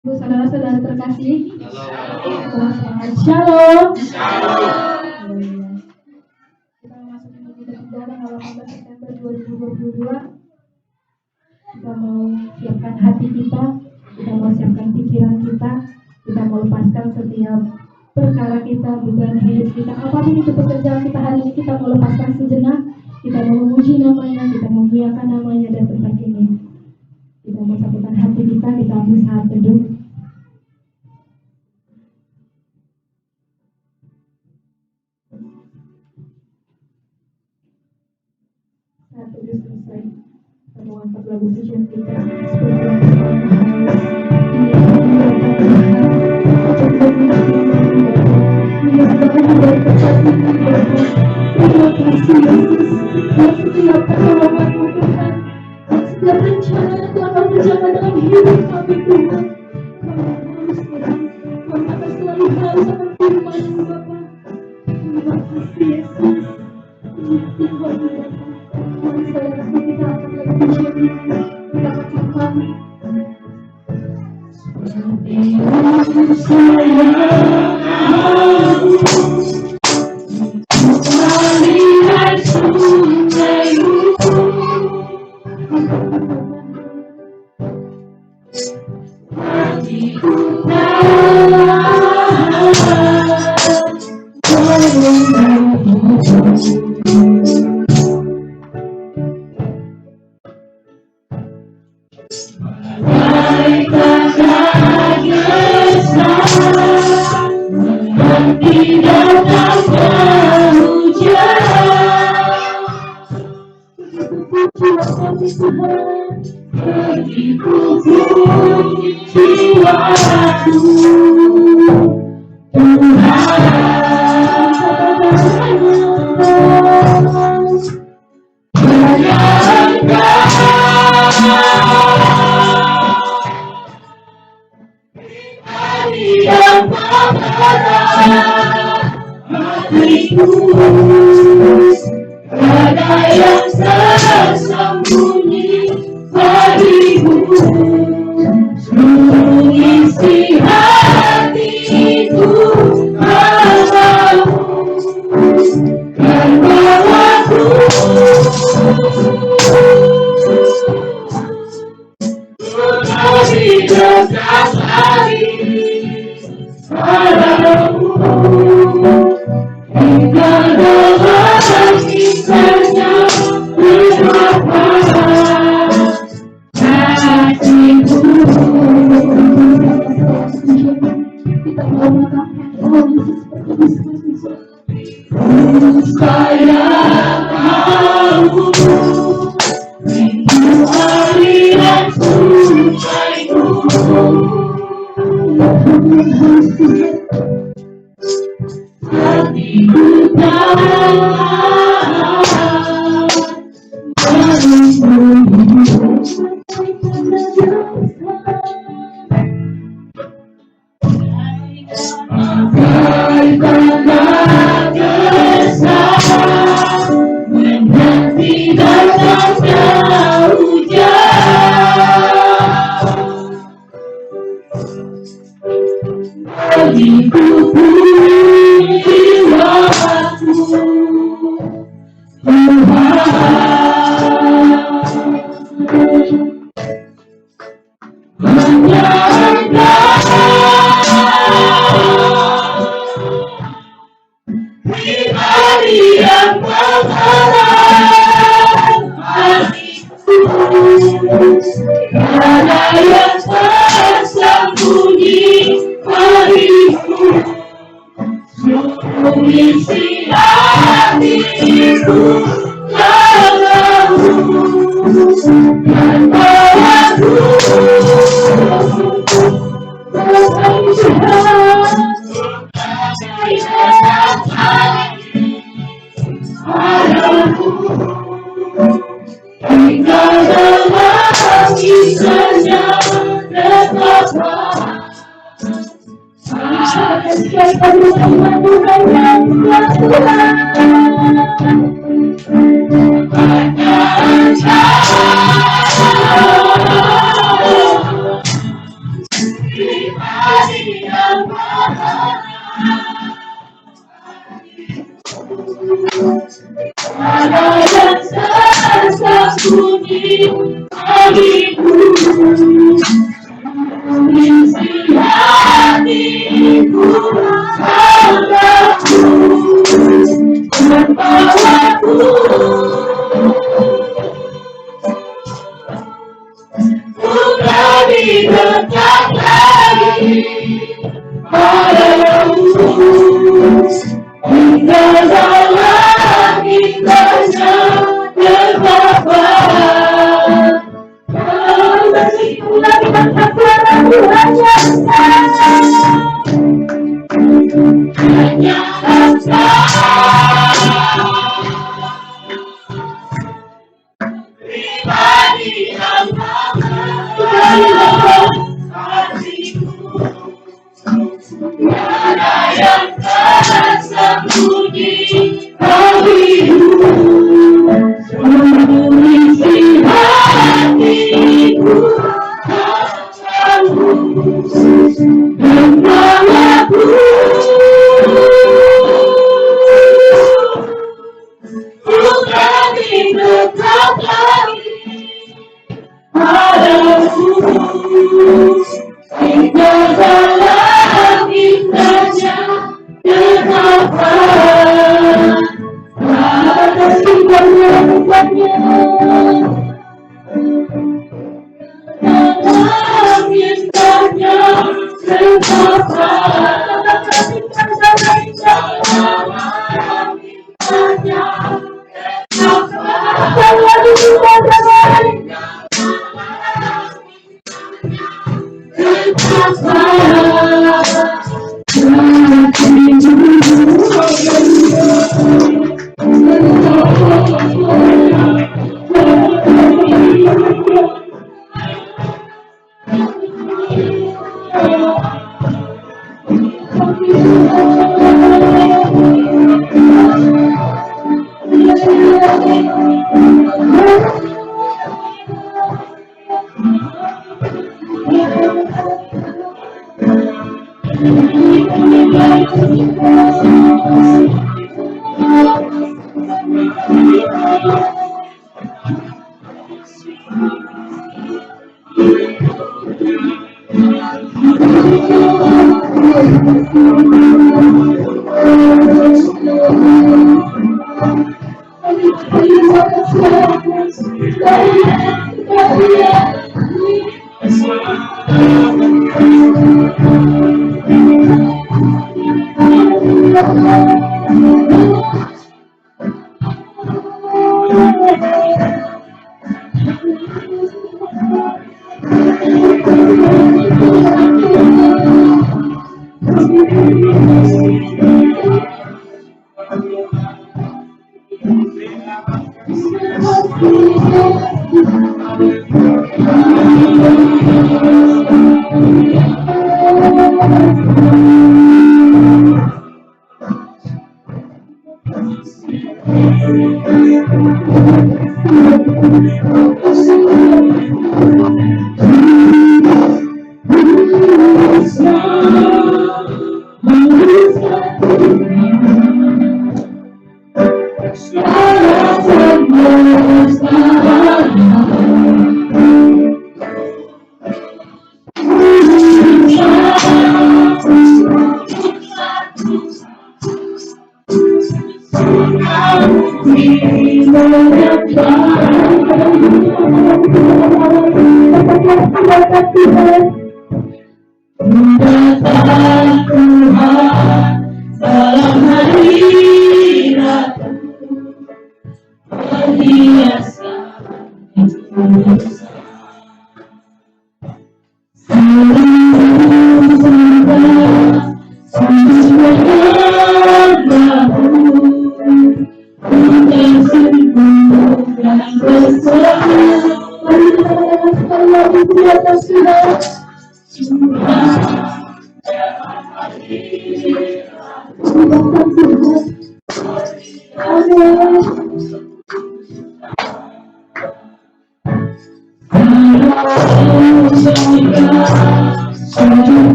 Bu, saudara-saudara terkasih, selamat Shalom. Kita memasuki minggu ketiga tanggal 18 September 2022. Kita mau siapkan hati kita mau siapkan pikiran kita mau lepaskan setiap perkara kita, beban hidup kita, apapun itu pekerjaan kita hari ini, kita mau lepaskan sejenak, kita mau memuji namanya, kita memuliakan namanya, dan tempat ini kita mau satukan hati kita ambil saat teduh. Saat teduh selesai, kita mau angkat lagu pujian kita seperti yang terima kasih Yesus, setiap pertolongan-Mu Tuhan, setiap rencana yang telah Kau kerjakan dalam hidup kami Tuhan. Kami akan selalu harus akan firman-Mu Bapa. Terima kasih Yesus. Tuhan Bapa, mari saudara kita akan lagu pujian ini, kita akan kami.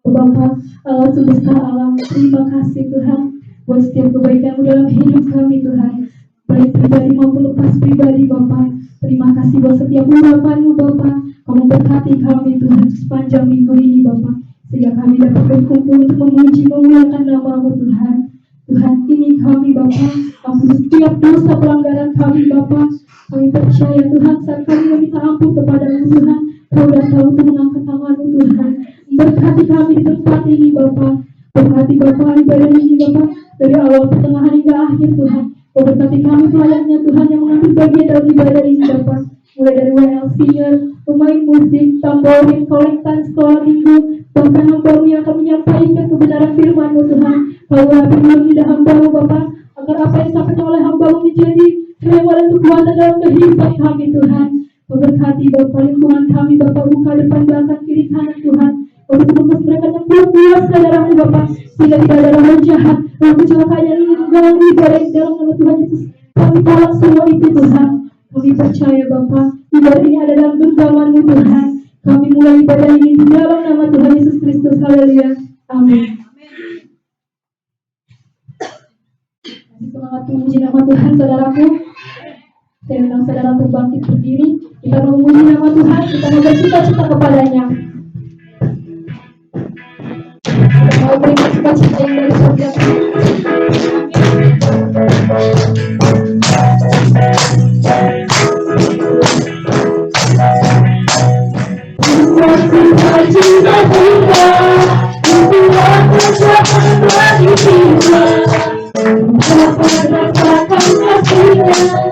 Bapa Allah semesta alam, terima kasih Tuhan buat setiap kebaikan dalam hidup kami Tuhan, baik pribadi maupun lepas pribadi Bapa. Terima kasih buat setiap urapan-Mu Bapa. Kamu berkati kami Tuhan sepanjang minggu ini Bapa, sehingga kami dapat berkumpul untuk memuji memuliakan nama-Mu Tuhan. Tuhan, ini kami Bapa, ampuni setiap dosa pelanggaran kami Bapa. Kami percaya Tuhan, saat kami meminta ampun kepada-Mu Tuhan, Kau dah tahu untuk mengangkat tangan-Mu Tuhan. Berkati kami di tempat ini Bapa. Berkati Bapa ibadah ini Bapa, dari awal pertengahan hingga akhir Tuhan. Kau berkati kami pelayannya Tuhan yang mengambil bagian dalam ibadah ini Bapa. Mulai dari WL Singer, pemain musik, tamborin, kolektan, sekolah minggu, bahkan hamba-Mu yang akan menyampaikan kebenaran firman-Mu Tuhan. Kau habis lidah hamba-Mu Bapa, agar apa yang disampaikan oleh hamba-Mu menjadi rewel untuk kekuatan dalam kehidupan kami Tuhan. Berkati Bapa lingkungan kami Bapa, buka depan belakang kiri kanan Tuhan. Untuk membebas mereka yang belum puas darah-Mu Bapa, sehingga tidak ada roh jahat, roh kecelakaan yang ingin mengganggu ibadah dalam nama Tuhan Yesus. Kami tolak semua itu Tuhan. Kami percaya Bapa, ibadah ini ada dalam genggaman-Mu Tuhan. Kami mulai ibadah ini di dalam nama Tuhan Yesus Kristus. Haleluya. Amin. Semangat memuji nama Tuhan saudaraku. Saya undang saudara untuk bangkit berdiri. Kita memuji nama Tuhan, kita mau bersuka-cita kepada-Nya. Kita mau berikan sukacita yang dari surga. Sukacita kita, Tuhan bersama bagi kita. Dapat rasakan kasih-Nya.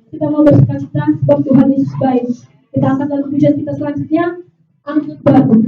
Kita mau bersuka-cita sebab Tuhan Yesus baik. Kita angkat lagu pujian kita selanjutnya, Angkut Bahu.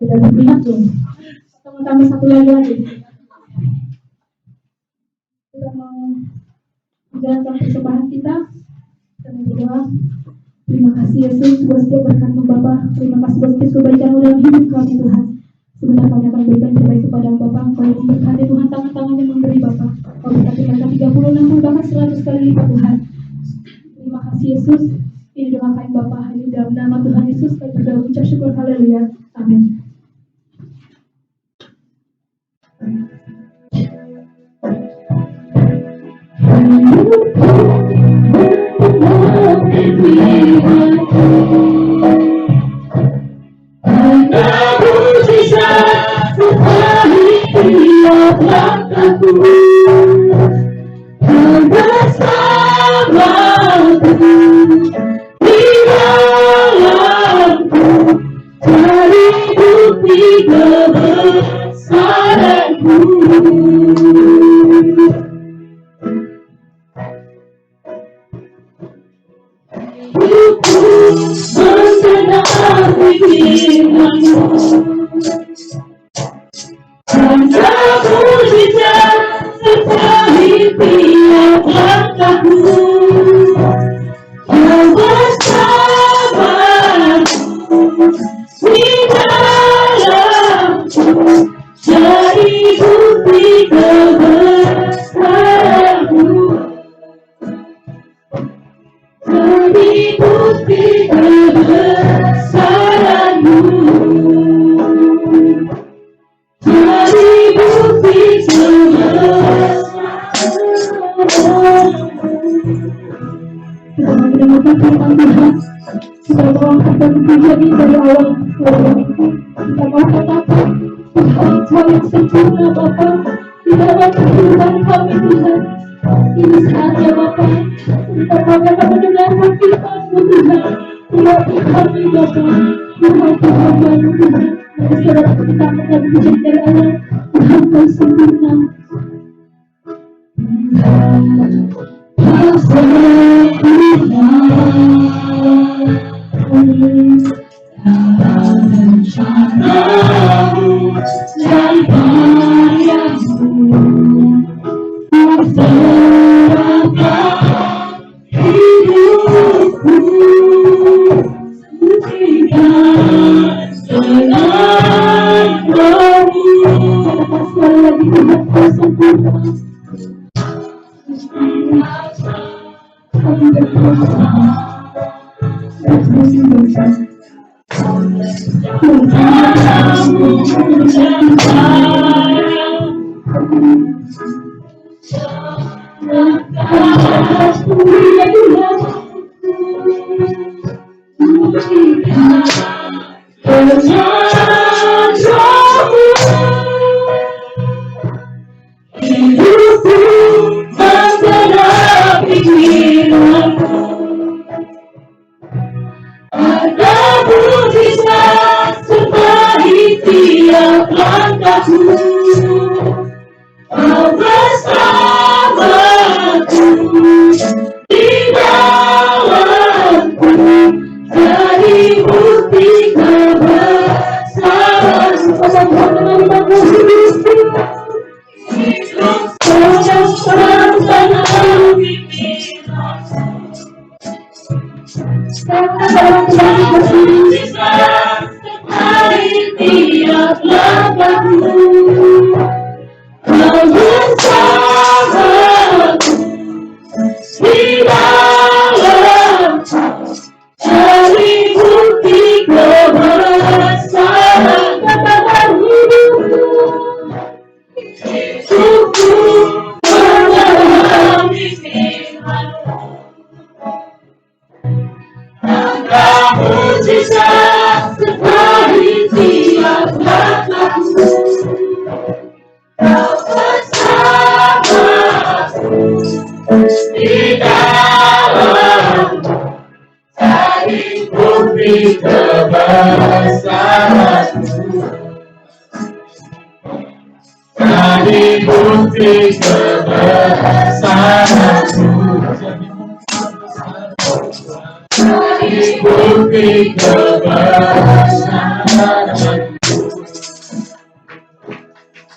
Kita berpihak dong. Sama-sama satu lagi. Kita mau menjalankan persembahan kita dan berdoa. Terima kasih Yesus buat setiap berkat-Mu Bapa. Terima kasih buat setiap kebaikan dalam hidup kami Tuhan. Sebentar kami akan berikan terbaik kepada Bapa. Kau yang memberkati Tuhan, tangan-tangan yang memberi Bapa. Kau berkati mereka 30, 60, bahkan 100 kali lipat Tuhan. Terima kasih Yesus. Ini doa kami Bapa. Ini dalam nama Tuhan Yesus kami berdoa ucap syukur. Haleluya. Amin.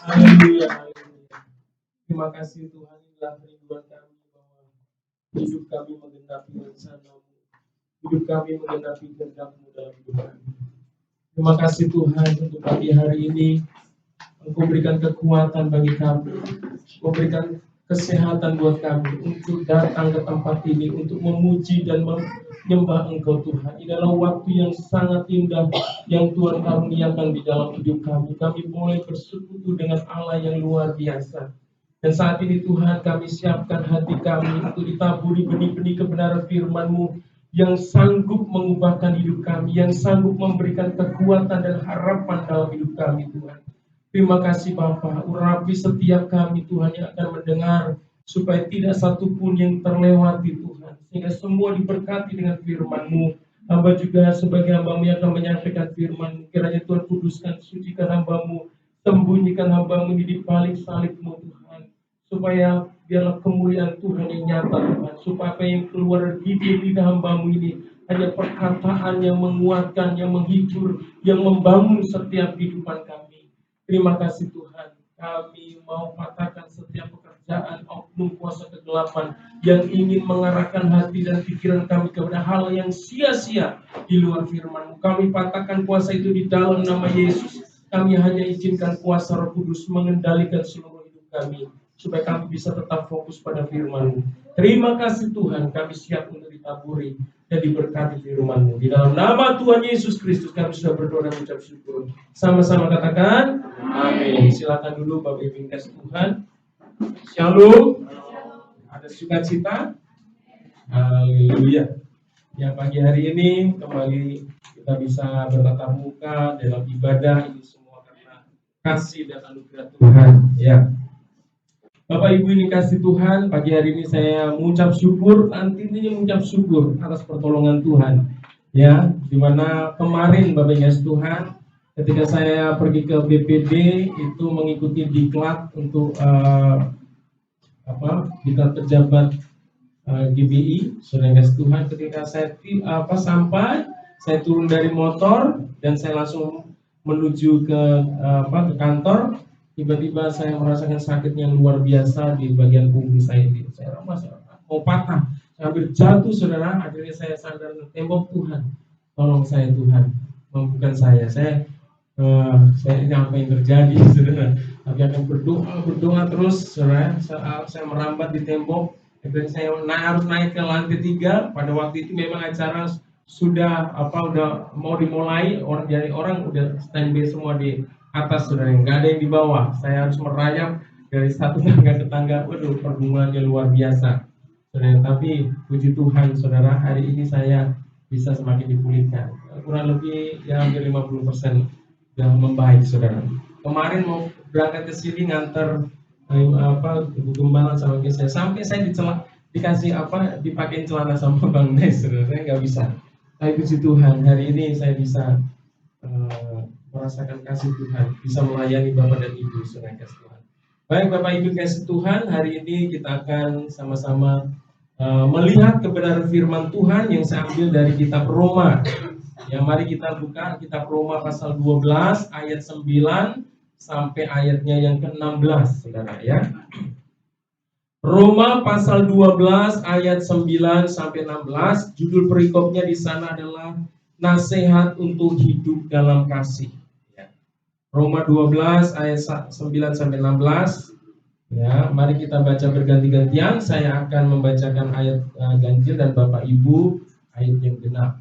Haleluya. Terima kasih Tuhan, inilah kerinduan kami bahwa hidup kami menggenapi rencana-Mu, hidup kami menggenapi kehendak-Mu dalam hidup kami. Terima kasih Tuhan untuk pagi hari ini, Engkau berikan kekuatan bagi kami, Engkau berikan kesehatan buat kami untuk datang ke tempat ini, untuk memuji dan menyembah Engkau Tuhan. Ini adalah waktu yang sangat indah yang Tuhan karuniakan di dalam hidup kami. Kami boleh bersekutu dengan Allah yang luar biasa. Dan saat ini Tuhan, kami siapkan hati kami untuk ditaburi benih-benih kebenaran firman-Mu yang sanggup mengubahkan hidup kami, yang sanggup memberikan kekuatan dan harapan dalam hidup kami Tuhan. Terima kasih Bapa, urapi setiap kami Tuhan yang akan mendengar, supaya tidak satu pun yang terlewati Tuhan, sehingga semua diberkati dengan firman-Mu. Hamba juga sebagai hamba-Mu yang akan menyampaikan firman-Mu, kiranya Tuhan kuduskan, sucikan hamba-Mu, sembunyikan hamba-Mu ini di balik salib-Mu Tuhan, supaya biarlah kemuliaan Tuhan yang nyata Tuhan, supaya apa yang keluar dari lidah hamba-Mu ini hanya perkataan yang menguatkan, yang menghibur, yang membangun setiap kehidupan kami. Terima kasih Tuhan, kami mau patahkan setiap pekerjaan oknum kuasa kegelapan yang ingin mengarahkan hati dan pikiran kami kepada hal yang sia-sia di luar firman-Mu. Kami patahkan kuasa itu di dalam nama Yesus. Kami hanya izinkan kuasa Roh Kudus mengendalikan seluruh hidup kami, supaya kami bisa tetap fokus pada firman-Mu. Terima kasih Tuhan, kami siap untuk ditaburi dan diberkati firman-Mu. Di dalam nama Tuhan Yesus Kristus kami sudah berdoa dan mengucap syukur. Sama-sama katakan amin. Silakan dulu Bapak Ibu kasih Tuhan. Shalom. Ada sukacita. Haleluya. Yang pagi hari ini kembali kita bisa bertatap muka dalam ibadah ini semua karena kasih dan anugerah Tuhan. Ya. Bapak Ibu ini kasih Tuhan, pagi hari ini saya mengucap syukur, nantinya mengucap syukur atas pertolongan Tuhan. Ya, dimana kemarin Bapak Ibu kasih Tuhan, ketika saya pergi ke BPD itu mengikuti diklat untuk diklat pejabat GBI, saudara kasih Tuhan, ketika saya sampai, saya turun dari motor dan saya langsung menuju ke kantor. Tiba-tiba saya merasakan sakit yang luar biasa di bagian punggung saya ini. Saya merasa mau patah, saya hampir jatuh saudara. Akhirnya saya sadar, tembok Tuhan, tolong saya Tuhan, mampukan saya. Saya ini apa yang terjadi saudara. Tapi akan berdoa terus saudara. Saya merambat di tembok. Akhirnya saya harus naik ke lantai 3. Pada waktu itu memang acara sudah udah mau dimulai, orang udah standby semua di atas, saudara, nggak ada yang di bawah. Saya harus merayap dari satu tangga ke tangga. Waduh, pergumulannya luar biasa, saudara. Tapi puji Tuhan, saudara, hari ini saya bisa semakin dipulihkan, kurang lebih ya hampir 50% sudah membaik, saudara. Kemarin mau berangkat ke sini nganter ibu gembala sama saya, sampai saya dikasih dipakein celana sama Bang Nes, saudara. Saya nggak bisa. Tapi puji Tuhan, hari ini saya bisa merasakan kasih Tuhan, bisa melayani Bapak dan Ibu, saudara kasih Tuhan. Baik Bapak Ibu kasih Tuhan, hari ini kita akan sama-sama melihat kebenaran firman Tuhan yang saya ambil dari kitab Roma. Ya, mari kita buka kitab Roma pasal 12 ayat 9 sampai ayatnya yang ke-16, saudara ya. Roma pasal 12 ayat 9 sampai 16, judul perikopnya di sana adalah nasihat untuk hidup dalam kasih. Ya. Roma 12 ayat 9 sampai 16. Ya, mari kita baca berganti-gantian. Saya akan membacakan ayat ganjil dan Bapak Ibu ayat yang genap.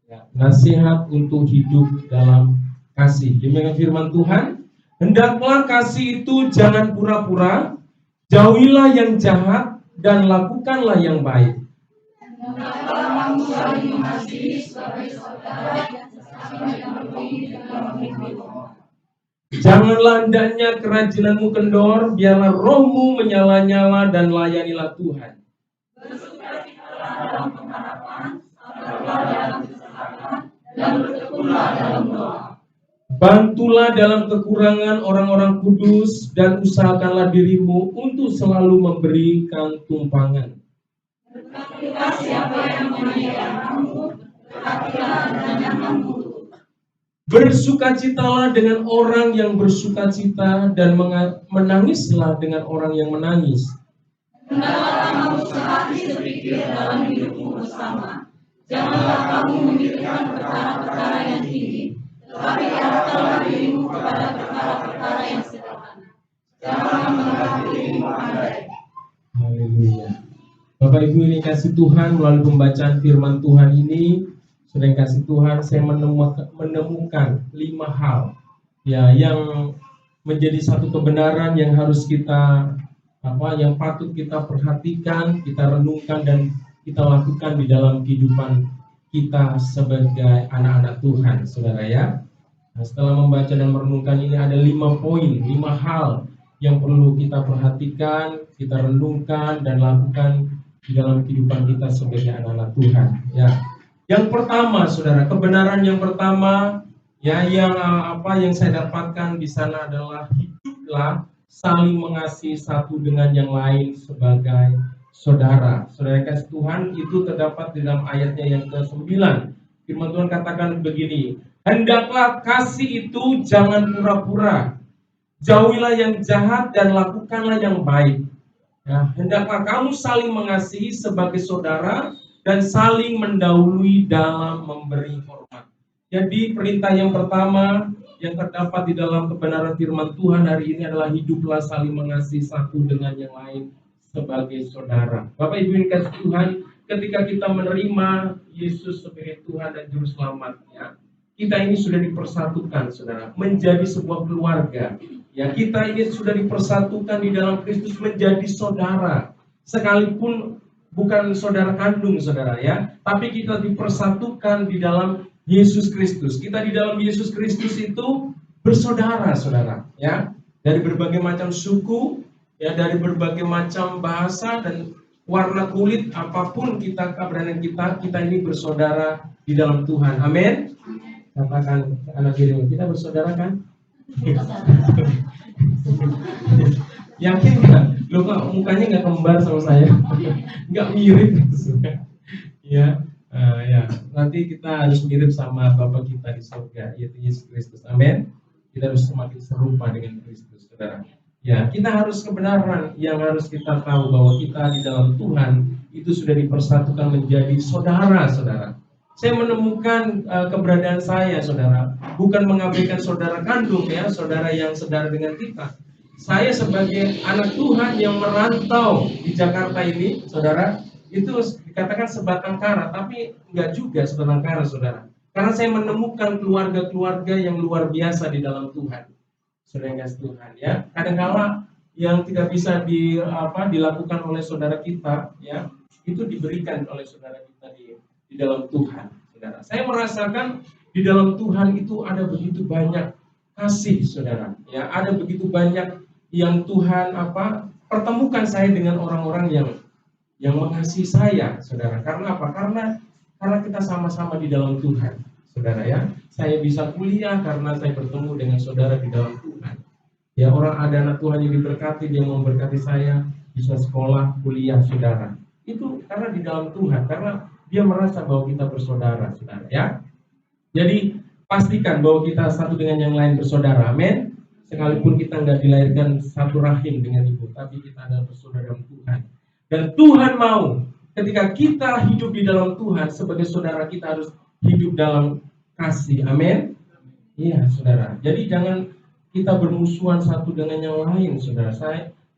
Ya, nasihat untuk hidup dalam kasih. Demikian firman Tuhan. Hendaklah kasih itu jangan pura-pura, jauhilah yang jahat dan lakukanlah yang baik. Janganlah hendaknya kerajinanmu kendor, biarlah rohmu menyala-nyala dan layanilah Tuhan. Bantulah dalam kekurangan orang-orang kudus dan usahakanlah dirimu untuk selalu memberikan tumpangan. Bersukacitalah dengan orang yang bersukacita dan menangislah dengan orang yang menangis. Hendaklah kamu sehati sepikir dalam hidupmu bersama. Janganlah kamu memikirkan perkara-perkara yang tinggi, tetapi arahkanlah dirimu kepada perkara-perkara yang sederhana. Janganlah menganggap dirimu pandai. Haleluya. Bapak Ibu ini kasih Tuhan, melalui pembacaan firman Tuhan ini, sudah kasih Tuhan, saya menemukan 5 hal ya yang menjadi satu kebenaran yang harus kita yang patut kita perhatikan, kita renungkan dan kita lakukan di dalam kehidupan kita sebagai anak-anak Tuhan, saudara ya. Nah, setelah membaca dan merenungkan ini ada 5 poin, 5 hal yang perlu kita perhatikan, kita renungkan dan lakukan di dalam kehidupan kita sebagai anak-anak Tuhan. Ya, yang pertama, saudara, kebenaran yang pertama ya yang saya dapatkan di sana adalah hiduplah saling mengasihi satu dengan yang lain sebagai saudara. Saudara kasih Tuhan, itu terdapat di dalam ayatnya yang ke-9. Firman Tuhan katakan begini, hendaklah kasih itu jangan pura-pura, jauhilah yang jahat dan lakukanlah yang baik. Ya, hendaklah kamu saling mengasihi sebagai saudara dan saling mendahului dalam memberi hormat. Jadi perintah yang pertama yang terdapat di dalam kebenaran firman Tuhan hari ini adalah hiduplah saling mengasihi satu dengan yang lain sebagai saudara. Bapak Ibu yang kasih Tuhan, ketika kita menerima Yesus sebagai Tuhan dan Juru Selamatnya, kita ini sudah dipersatukan, saudara, menjadi sebuah keluarga. Ya, kita ini sudah dipersatukan di dalam Kristus menjadi saudara. Sekalipun bukan saudara kandung, saudara ya, tapi kita dipersatukan di dalam Yesus Kristus. Kita di dalam Yesus Kristus itu bersaudara, saudara ya. Dari berbagai macam suku, ya, dari berbagai macam bahasa dan warna kulit, apapun keberadaan kita ini bersaudara di dalam Tuhan. Amin. Katakan anak dirimu, kita bersaudara kan? Yakin nggak? Lo kok mukanya nggak kembar sama saya? Nggak mirip? Ya, ya. Nanti kita harus mirip sama Bapa kita di surga, yaitu Yesus Kristus. Amin. Kita harus semakin serupa dengan Kristus, saudara. Ya, kita harus kebenaran yang harus kita tahu bahwa kita di dalam Tuhan itu sudah dipersatukan menjadi saudara, saudara. Saya menemukan keberadaan saya, saudara, bukan mengabaikan saudara kandung ya, saudara yang saudara dengan kita. Saya sebagai anak Tuhan yang merantau di Jakarta ini, saudara, itu dikatakan sebatang kara, tapi enggak juga sebatang kara, saudara. Karena saya menemukan keluarga-keluarga yang luar biasa di dalam Tuhan, saudara yang kasih Tuhan, ya. Kadang-kala yang tidak bisa dilakukan oleh saudara kita, ya, itu diberikan oleh saudara kita di dalam Tuhan, saudara. Saya merasakan di dalam Tuhan itu ada begitu banyak kasih, saudara. Ya, ada begitu banyak yang Tuhan pertemukan saya dengan orang-orang yang mengasihi saya, saudara. Karena apa? Karena kita sama-sama di dalam Tuhan, saudara, ya. Saya bisa kuliah karena saya bertemu dengan saudara di dalam Tuhan. Ya, orang ada anak Tuhan yang diberkati, dia mau memberkati saya, bisa sekolah, kuliah, saudara. Itu karena di dalam Tuhan, karena dia merasa bahwa kita bersaudara, saudara, ya. Jadi pastikan bahwa kita satu dengan yang lain bersaudara, amin. Sekalipun kita nggak dilahirkan satu rahim dengan ibu, tapi kita adalah bersaudara Tuhan. Dan Tuhan mau ketika kita hidup di dalam Tuhan sebagai saudara, kita harus hidup dalam kasih, amin. Iya, saudara. Jadi jangan kita bermusuhan satu dengan yang lain, saudara.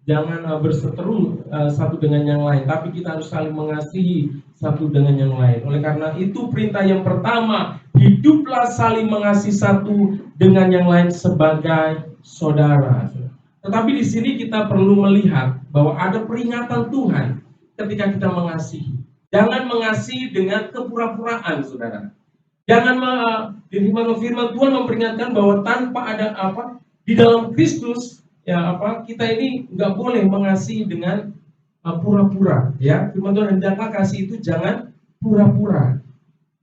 Jangan berseteru satu dengan yang lain, tapi kita harus saling mengasihi satu dengan yang lain. Oleh karena itu perintah yang pertama, hiduplah saling mengasihi satu dengan yang lain sebagai saudara. Tetapi di sini kita perlu melihat bahwa ada peringatan Tuhan ketika kita mengasihi. Jangan mengasihi dengan kepura-puraan, saudara. Jangan firman Tuhan memperingatkan bahwa tanpa ada di dalam Kristus, ya kita ini nggak boleh mengasihi dengan pura-pura, ya. Firman Tuhan, hendaklah kasih itu jangan pura-pura.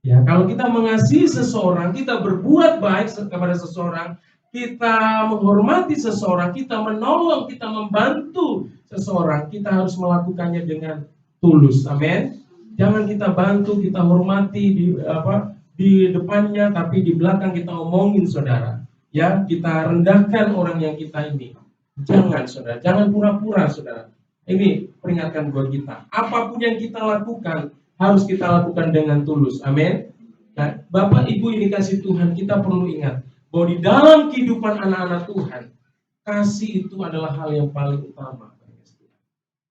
Ya, kalau kita mengasihi seseorang, kita berbuat baik kepada seseorang, kita menghormati seseorang, kita menolong, kita membantu seseorang, kita harus melakukannya dengan tulus. Amin. Jangan kita bantu, kita hormati di depannya, tapi di belakang kita omongin, saudara. Ya, kita rendahkan orang yang kita ini. Jangan, saudara. Jangan pura-pura, saudara. Ini peringatkan buat kita. Apapun yang kita lakukan, harus kita lakukan dengan tulus. Amin. Nah, Bapak Ibu ini kasih Tuhan, kita perlu ingat bahwa di dalam kehidupan anak-anak Tuhan, kasih itu adalah hal yang paling utama.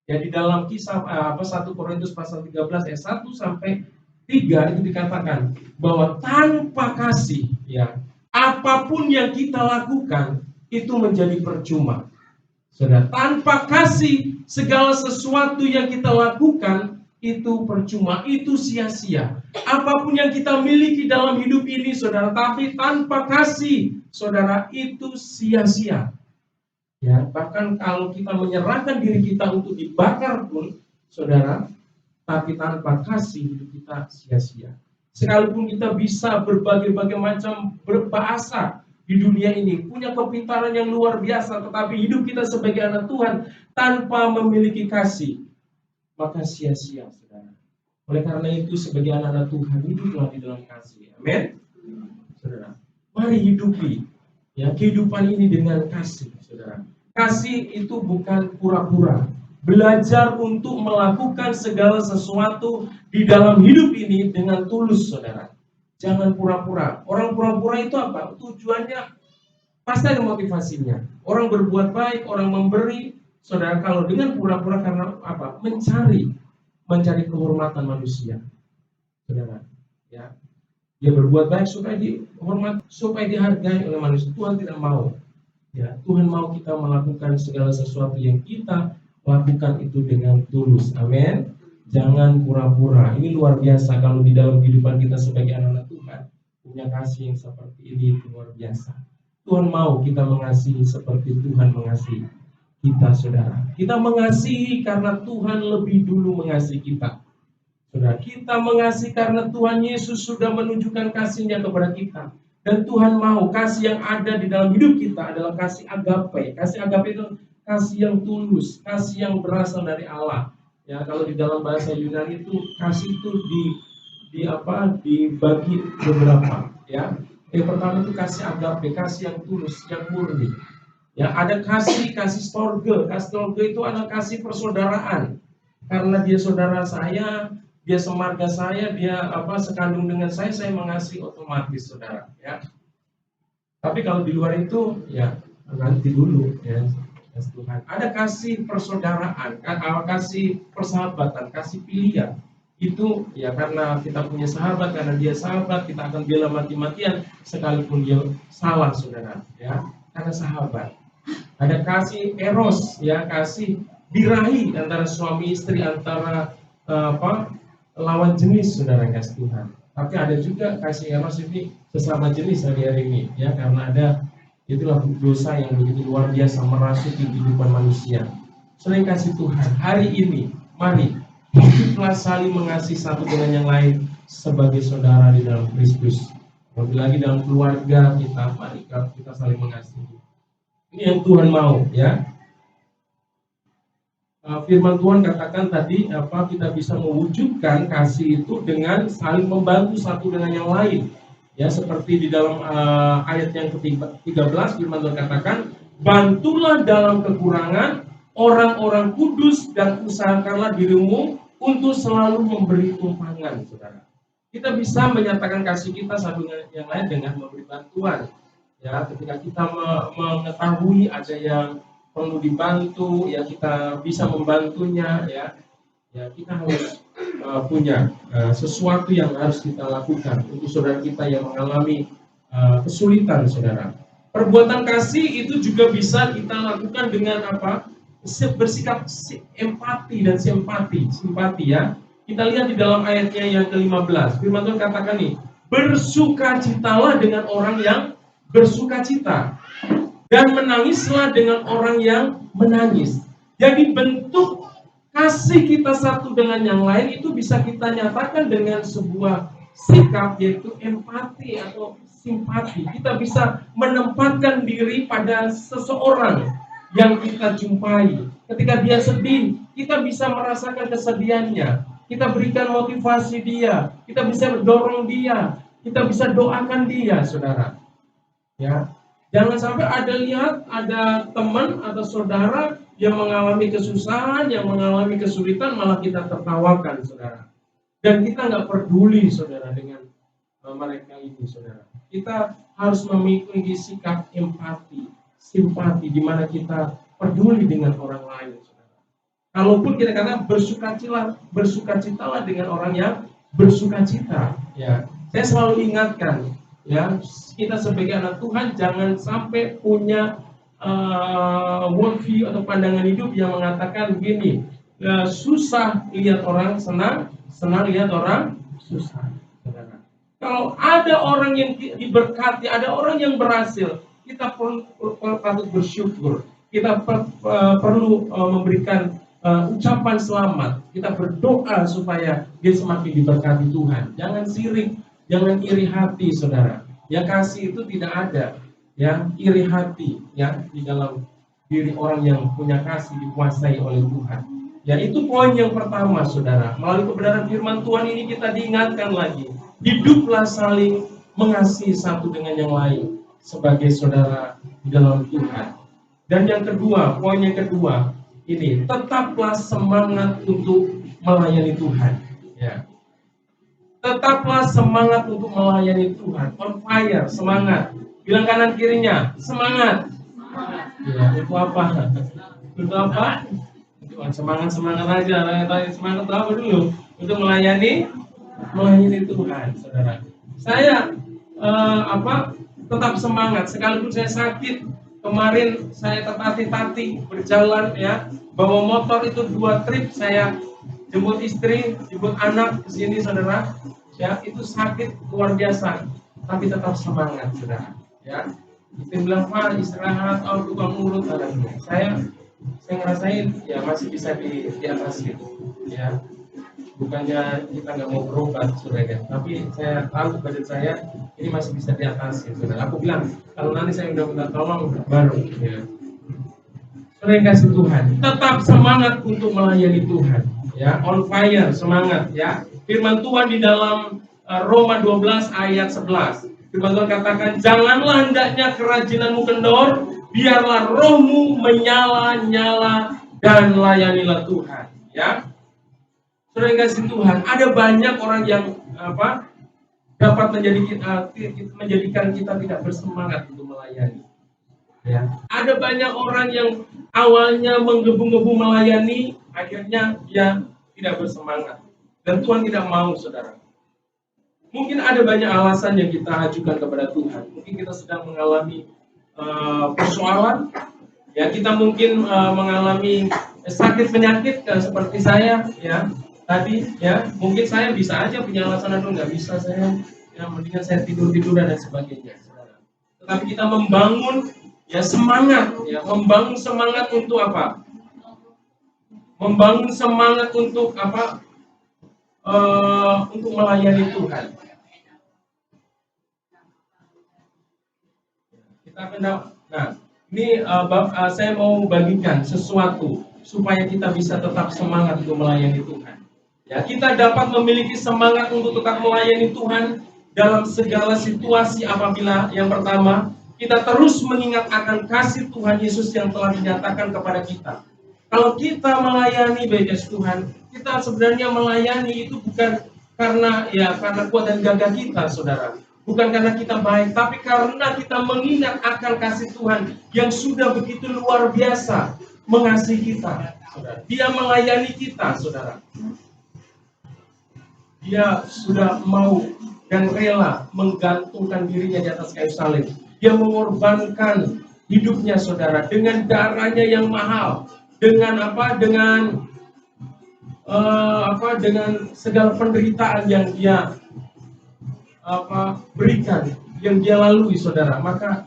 Ya, di dalam kisah 1 Korintus pasal 13 ayat 1 sampai 3 itu dikatakan bahwa tanpa kasih, ya, apapun yang kita lakukan itu menjadi percuma. Saudara, tanpa kasih segala sesuatu yang kita lakukan itu percuma, itu sia-sia. Apapun yang kita miliki dalam hidup ini, saudara, tapi tanpa kasih, saudara, itu sia-sia. Ya, bahkan kalau kita menyerahkan diri kita untuk dibakar pun, saudara, tapi tanpa kasih hidup kita sia-sia. Sekalipun kita bisa berbagai-bagai macam berbahasa di dunia ini, punya kepintaran yang luar biasa, tetapi hidup kita sebagai anak Tuhan tanpa memiliki kasih, maka sia-sia, saudara. Oleh karena itu sebagai anak-anak Tuhan, hiduplah di dalam kasih. Amin. Saudara, mari hidupi ya kehidupan ini dengan kasih, saudara. Kasih itu bukan pura-pura. Belajar untuk melakukan segala sesuatu di dalam hidup ini dengan tulus, saudara. Jangan pura-pura. Orang pura-pura itu apa? Tujuannya pasti ada motivasinya. Orang berbuat baik, orang memberi, saudara, kalau dengan pura-pura karena apa? Mencari kehormatan manusia. Saudara, ya. Dia berbuat baik supaya dihormati, supaya dihargai oleh manusia. Tuhan tidak mau. Ya, Tuhan mau kita melakukan segala sesuatu yang kita lakukan itu dengan tulus. Amin. Jangan pura-pura. Ini luar biasa kalau di dalam kehidupan kita sebagai anak-anak Tuhan punya kasih yang seperti ini, itu luar biasa. Tuhan mau kita mengasihi seperti Tuhan mengasihi kita, saudara. Kita mengasihi karena Tuhan lebih dulu mengasihi kita. Saudara, kita mengasihi karena Tuhan Yesus sudah menunjukkan kasih-Nya kepada kita. Dan Tuhan mau kasih yang ada di dalam hidup kita adalah kasih agape. Kasih agape itu kasih yang tulus, kasih yang berasal dari Allah. Ya, kalau di dalam bahasa Yunani itu kasih itu dibagi beberapa, ya. Yang pertama itu kasih agape, kasih yang tulus, yang murni. Ya, ada kasih storge. Kasih storge itu adalah kasih persaudaraan. Karena dia saudara saya, dia semarga saya, dia sekandung dengan saya mengasihi otomatis, saudara, ya. Tapi kalau di luar itu, ya nanti dulu, ya. Yes, Tuhan. Ada kasih persaudaraan, kasih persahabatan, kasih pilihan. Itu ya karena kita punya sahabat, karena dia sahabat, kita akan bela mati-matian sekalipun dia salah, saudara. Ya, karena sahabat. Ada kasih eros, ya kasih birahi antara suami istri, antara lawan jenis, saudara kasih Tuhan. Tapi ada juga kasih eros ini sesama jenis hari-hari ini, ya karena ada itulah dosa yang begitu luar biasa merasuki kehidupan manusia. Sering kasih Tuhan, hari ini mari hiduplah saling mengasihi satu dengan yang lain sebagai saudara di dalam Kristus. Lebih lagi dalam keluarga kita, mari kita saling mengasihi. Ini yang Tuhan mau, ya. Firman Tuhan katakan tadi kita bisa mewujudkan kasih itu dengan saling membantu satu dengan yang lain. Ya, seperti di dalam ayat yang ke-13 firman Tuhan katakan, bantulah dalam kekurangan orang-orang kudus dan usahakanlah dirimu untuk selalu memberi tumpangan, saudara. Kita bisa menyatakan kasih kita satu dengan yang lain dengan memberi bantuan. Ya, ketika kita mengetahui ada yang perlu dibantu, ya kita bisa membantunya, ya kita harus punya sesuatu yang harus kita lakukan untuk saudara kita yang mengalami kesulitan, saudara. Perbuatan kasih itu juga bisa kita lakukan dengan bersikap empati dan simpati, ya. Kita lihat di dalam ayatnya yang ke-15. Firman Tuhan katakan nih, bersukacitalah dengan orang yang bersukacita dan menangislah dengan orang yang menangis. Jadi bentuk kasih kita satu dengan yang lain itu bisa kita nyatakan dengan sebuah sikap, yaitu empati atau simpati. Kita bisa menempatkan diri pada seseorang yang kita jumpai. Ketika dia sedih, kita bisa merasakan kesedihannya. Kita berikan motivasi dia, kita bisa mendorong dia, kita bisa doakan dia, saudara. Ya, jangan sampai ada teman atau saudara yang mengalami kesusahan, yang mengalami kesulitan, malah kita tertawakan, saudara. Dan kita nggak peduli, saudara, dengan mereka ini, saudara. Kita harus memiliki sikap empati, simpati, di mana kita peduli dengan orang lain, saudara. Kalaupun kita katakan bersukacitalah dengan orang yang bersukacita. Ya, saya selalu ingatkan, ya, kita sebagai anak Tuhan jangan sampai punya worldview atau pandangan hidup yang mengatakan begini, susah lihat orang senang, senang lihat orang susah. Kalau ada orang yang diberkati, ada orang yang berhasil, kita patut bersyukur. Kita perlu memberikan ucapan selamat. Kita berdoa supaya dia semakin diberkati Tuhan. Jangan sirik, jangan iri hati, saudara. Ya, kasih itu tidak ada. Ya, iri hati, ya, di dalam diri orang yang punya kasih dikuasai oleh Tuhan. Ya, itu poin yang pertama, saudara. Melalui kebenaran firman Tuhan ini kita diingatkan lagi, hiduplah saling mengasihi satu dengan yang lain sebagai saudara di dalam Tuhan. Dan yang kedua, poin yang kedua, ini tetaplah semangat untuk melayani Tuhan. Ya. Tetaplah semangat untuk melayani Tuhan. On fire, semangat. Bilang kanan kirinya, semangat. Ya, itu apa? Itu apa? Semangat aja. Semangat apa dulu? Untuk melayani Tuhan, saudara. Saya tetap semangat sekalipun saya sakit. Kemarin saya tertatih-tatih berjalan, ya, bawa motor itu 2 trip, saya jemput istri, jemput anak ke sini, saudara. Ya, itu sakit luar biasa, tapi tetap semangat, saudara. Ya, kita bilang, Pak, istirahat, tukang urut, saya ngerasain, ya, masih bisa diatasi, ya. Bukannya kita nggak mau berobat, saudara, tapi saya tahu badan saya ini masih bisa diatasi, saudara. Aku bilang, kalau nanti saya udah minta tolong baru, ya. Saudara kasih Tuhan, tetap semangat untuk melayani Tuhan, ya, on fire, semangat, ya. Firman Tuhan di dalam Roma 12 ayat 11. Firman Tuhan katakan, janganlah hendaknya kerajinanmu kendor, biarlah rohmu menyala-nyala dan layanilah Tuhan. Ya, saudara kasih Tuhan, ada banyak orang yang dapat menjadikan kita tidak bersemangat untuk melayani. Ya. Ada banyak orang yang awalnya menggebu-gebu melayani, akhirnya dia tidak bersemangat. Dan Tuhan tidak mau, saudara. Mungkin ada banyak alasan yang kita ajukan kepada Tuhan. Mungkin kita sedang mengalami persoalan, ya kita mungkin mengalami sakit penyakit seperti saya, ya tadi, ya mungkin saya bisa aja punya alasan atau nggak bisa saya, ya mendingan saya tiduran dan sebagainya. Saudara. Tetapi kita membangun ya semangat, ya membangun semangat untuk apa? Membangun semangat untuk apa? Untuk melayani Tuhan. Kita kena, nah ini saya mau bagikan sesuatu supaya kita bisa tetap semangat untuk melayani Tuhan. Ya, kita dapat memiliki semangat untuk tetap melayani Tuhan dalam segala situasi apabila yang pertama kita terus mengingat akan kasih Tuhan Yesus yang telah dinyatakan kepada kita. Kalau kita melayani baik Tuhan, kita sebenarnya melayani itu bukan karena kuat dan gagah kita, saudara. Bukan karena kita baik, tapi karena kita mengingat akan kasih Tuhan yang sudah begitu luar biasa mengasihi kita, saudara. Dia melayani kita, saudara. Dia sudah mau dan rela menggantungkan dirinya di atas kayu salib. Dia mengorbankan hidupnya, saudara, dengan darahnya yang mahal. Dengan apa? Dengan dengan segala penderitaan yang dia berikan, yang dia lalui, saudara. Maka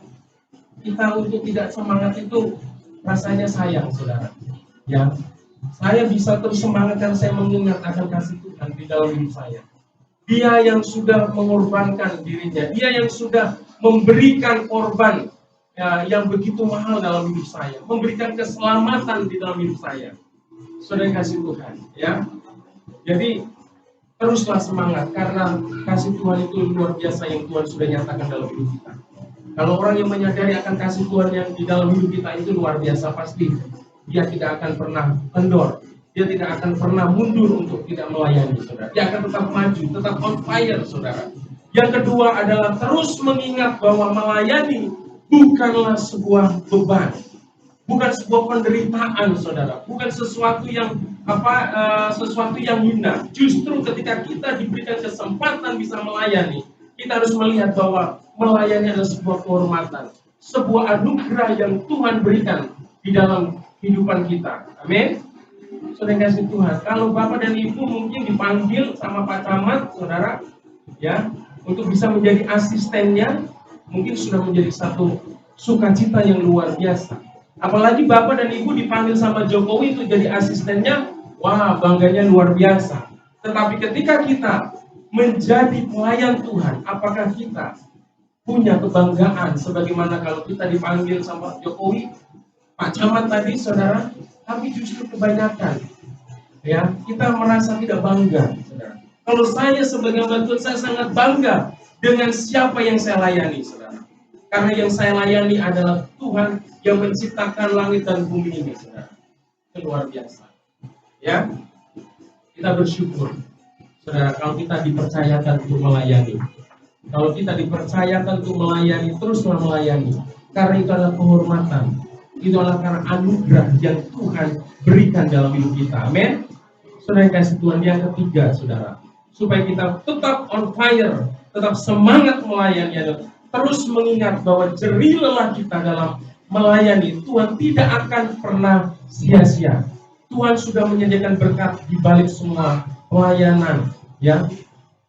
kita untuk tidak semangat itu rasanya sayang, saudara. Ya, saya bisa terus semangat karena saya mengingat akan kasih Tuhan di dalam hidup saya. Dia yang sudah mengorbankan dirinya, dia yang sudah memberikan korban yang begitu mahal dalam hidup saya, memberikan keselamatan di dalam hidup saya. Saudara kasih Tuhan, ya. Jadi teruslah semangat karena kasih Tuhan itu luar biasa yang Tuhan sudah nyatakan dalam hidup kita. Kalau orang yang menyadari akan kasih Tuhan yang di dalam hidup kita itu luar biasa, pasti dia tidak akan pernah kendor. Dia tidak akan pernah mundur untuk tidak melayani, saudara. Dia akan tetap maju, tetap on fire, saudara. Yang kedua adalah terus mengingat bahwa melayani bukanlah sebuah beban, bukan sebuah penderitaan, saudara. Bukan sesuatu yang sesuatu yang hina. Justru ketika kita diberikan kesempatan bisa melayani, kita harus melihat bahwa melayani adalah sebuah kehormatan, sebuah anugerah yang Tuhan berikan di dalam kehidupan kita. Amin. Saudara kasih Tuhan, kalau Bapak dan Ibu mungkin dipanggil sama Pak Camat, saudara, ya, untuk bisa menjadi asistennya, mungkin sudah menjadi satu sukacita yang luar biasa. Apalagi Bapak dan Ibu dipanggil sama Jokowi untuk jadi asistennya, wah, bangganya luar biasa. Tetapi ketika kita menjadi pelayan Tuhan, apakah kita punya kebanggaan sebagaimana kalau kita dipanggil sama Jokowi, Pak Camat tadi, saudara? Tapi justru kebanyakan, ya, kita merasa tidak bangga, saudara. Kalau saya sebagai hamba Tuhan, saya sangat bangga dengan siapa yang saya layani, saudara. Karena yang saya layani adalah Tuhan yang menciptakan langit dan bumi ini, saudara. Itu luar biasa. Ya, kita bersyukur, saudara, kalau kita dipercayakan untuk melayani. Kalau kita dipercayakan untuk melayani, teruslah melayani. Karena itu adalah penghormatan. Itu adalah karena anugerah yang Tuhan berikan dalam hidup kita. Amin. Saudara kasih Tuhan, yang ketiga, saudara, supaya kita tetap on fire, tetap semangat melayani, terus mengingat bahwa jerih lelah kita dalam melayani Tuhan tidak akan pernah sia-sia. Tuhan sudah menyediakan berkat di balik semua pelayanan, ya,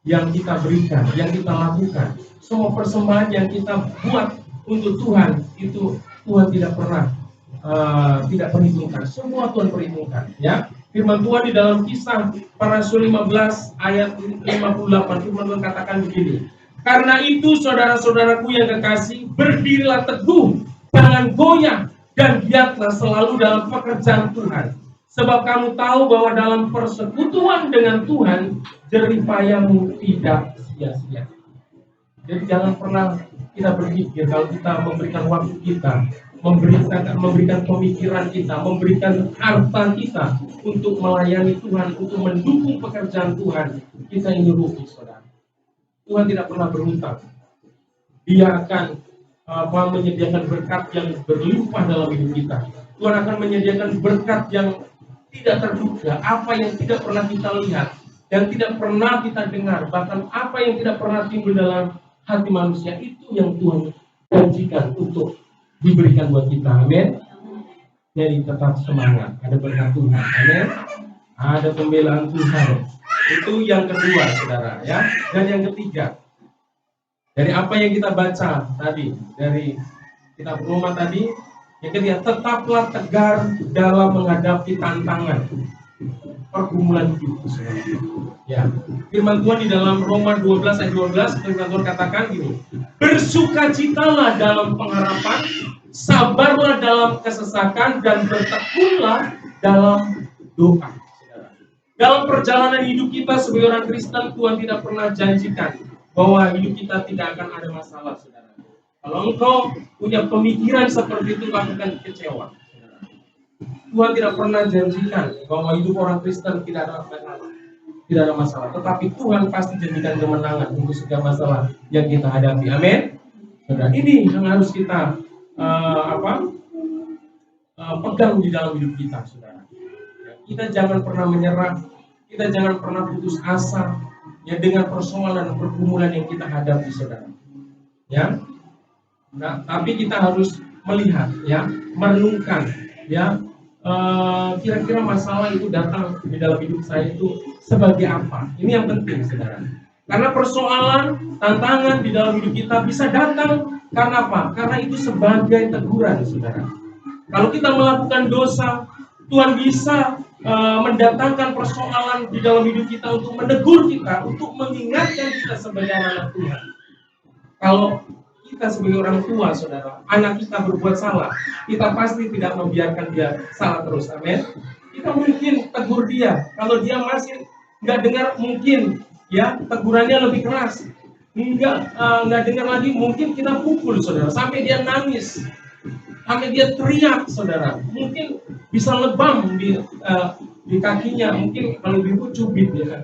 yang kita berikan, yang kita lakukan. Semua persembahan yang kita buat untuk Tuhan itu Tuhan tidak pernah tidak perhitungkan. Semua Tuhan perhitungkan, ya. Firman Tuhan di dalam Kisah Para Rasul 15 ayat 58, firman Tuhan katakan begini. Karena itu saudara-saudaraku yang kekasih, berdirilah teguh, jangan goyah, dan giatlah selalu dalam pekerjaan Tuhan. Sebab kamu tahu bahwa dalam persekutuan dengan Tuhan, jerih payahmu tidak sia-sia. Jadi jangan pernah kita berpikir kalau kita memberikan waktu kita, memberikan pemikiran kita, memberikan harta kita untuk melayani Tuhan, untuk mendukung pekerjaan Tuhan, kita ini rugi, saudara. Tuhan tidak pernah berhutang. Dia akan menyediakan berkat yang berlimpah dalam hidup kita. Tuhan akan menyediakan berkat yang tidak terduga, apa yang tidak pernah kita lihat, yang tidak pernah kita dengar, bahkan apa yang tidak pernah timbul dalam hati manusia, itu yang Tuhan janjikan untuk diberikan buat kita. Amin. Jadi tetap semangat, ada berkat Tuhan. Amin. Ada pembelaan Tuhan. Itu yang kedua, saudara, ya. Dan yang ketiga, dari apa yang kita baca tadi, dari kitab Roma tadi, yang ketiga, tetaplah tegar dalam menghadapi tantangan pergumulan hidup. Ya, firman Tuhan di dalam Roma 12 ayat 12, firman Tuhan katakan gini, bersukacitalah dalam pengharapan, sabarlah dalam kesesakan, dan bertekunlah dalam doa. Dalam perjalanan hidup kita sebagai orang Kristen, Tuhan tidak pernah janjikan bahwa hidup kita tidak akan ada masalah, saudara. Kalau engkau punya pemikiran seperti itu, kamu akan kecewa. Tuhan tidak pernah janjikan bahwa hidup orang Kristen tidak ada masalah. Tetapi Tuhan pasti janjikan kemenangan untuk segala masalah yang kita hadapi. Amin. Saudara, ini yang harus kita pegang di dalam hidup kita, saudara. Kita jangan pernah menyerah, kita jangan pernah putus asa, ya, dengan persoalan dan pergumulan yang kita hadapi, saudara. Ya, nah, tapi kita harus melihat, ya, merenungkan, ya, kira-kira masalah itu datang di dalam hidup saya itu sebagai apa? Ini yang penting, saudara. Karena persoalan, tantangan di dalam hidup kita bisa datang karena apa? Karena itu sebagai teguran, saudara. Kalau kita melakukan dosa, Tuhan bisa mendatangkan persoalan di dalam hidup kita untuk menegur kita, untuk mengingatkan kita sebagai anak Tuhan. Kalau kita sebagai orang tua, saudara, anak kita berbuat salah, kita pasti tidak membiarkan dia salah terus. Amin. Kita mungkin tegur dia, kalau dia masih nggak dengar, mungkin ya tegurannya lebih keras. Nggak dengar lagi, mungkin kita pukul, saudara, sampai dia nangis, sampai dia teriak, saudara. Mungkin bisa lebam di kakinya, mungkin kalau ibu cubit, ya,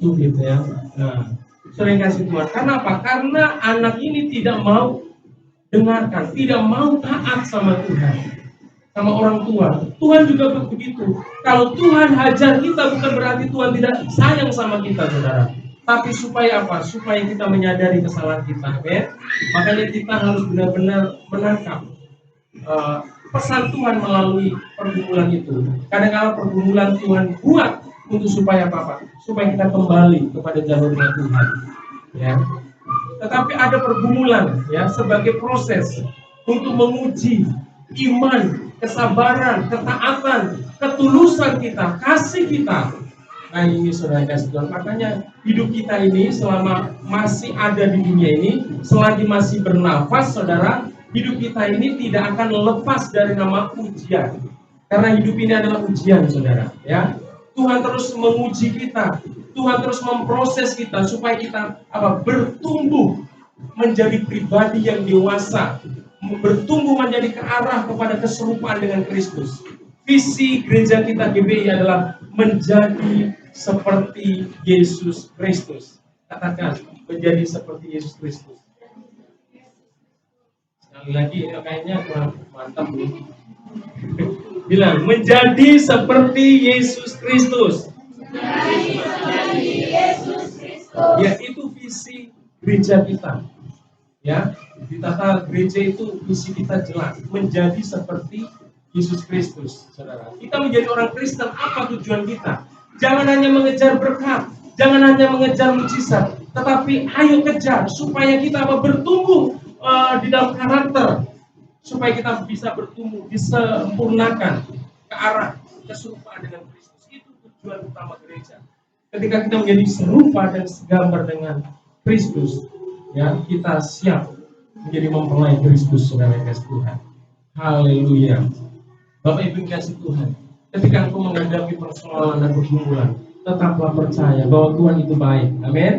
cubit, ya. Nah, sering kasih Tuhan. Karena apa? Karena anak ini tidak mau dengarkan, tidak mau taat sama Tuhan, sama orang tua. Tuhan juga begitu. Kalau Tuhan hajar kita, bukan berarti Tuhan tidak sayang sama kita, saudara. Tapi supaya apa? Supaya kita menyadari kesalahan kita. Ya? Makanya kita harus benar-benar menangkap pesan Tuhan melalui pergumulan itu. Kadang-kadang pergumulan Tuhan buat untuk supaya apa? Supaya kita kembali kepada jalurnya Tuhan. Ya. Tetapi ada pergumulan, ya, sebagai proses untuk menguji iman, kesabaran, ketaatan, ketulusan kita, kasih kita. Nah, ini saudara kasih Tuhan. Makanya hidup kita ini selama masih ada di dunia ini, selagi masih bernafas, saudara, hidup kita ini tidak akan lepas dari nama ujian. Karena hidup ini adalah ujian, saudara. Ya, Tuhan terus menguji kita, Tuhan terus memproses kita supaya kita bertumbuh menjadi pribadi yang dewasa, bertumbuh menjadi ke arah kepada keserupaan dengan Kristus. Visi gereja kita GBI adalah menjadi seperti Yesus Kristus. Katakan, menjadi seperti Yesus Kristus. Sekali lagi, kayaknya kurang mantap nih. Bilang, menjadi seperti Yesus Kristus. Ya, itu visi gereja kita. Ya, di tata gereja itu visi kita jelas, menjadi seperti Yesus Kristus, saudara. Kita menjadi orang Kristen, apa tujuan kita? Jangan hanya mengejar berkat, jangan hanya mengejar mujizat, tetapi ayo kejar supaya kita bertumbuh di dalam karakter, supaya kita bisa bertumbuh, disempurnakan ke arah keserupaan dengan Kristus. Itu tujuan utama gereja. Ketika kita menjadi serupa dan segambar dengan Kristus, ya, kita siap menjadi mempelai Kristus, saudara kasih Tuhan. Haleluya. Bapak Ibu kasih Tuhan, ketika engkau menghadapi persoalan dan pergumulan, tetaplah percaya bahwa Tuhan itu baik. Amin.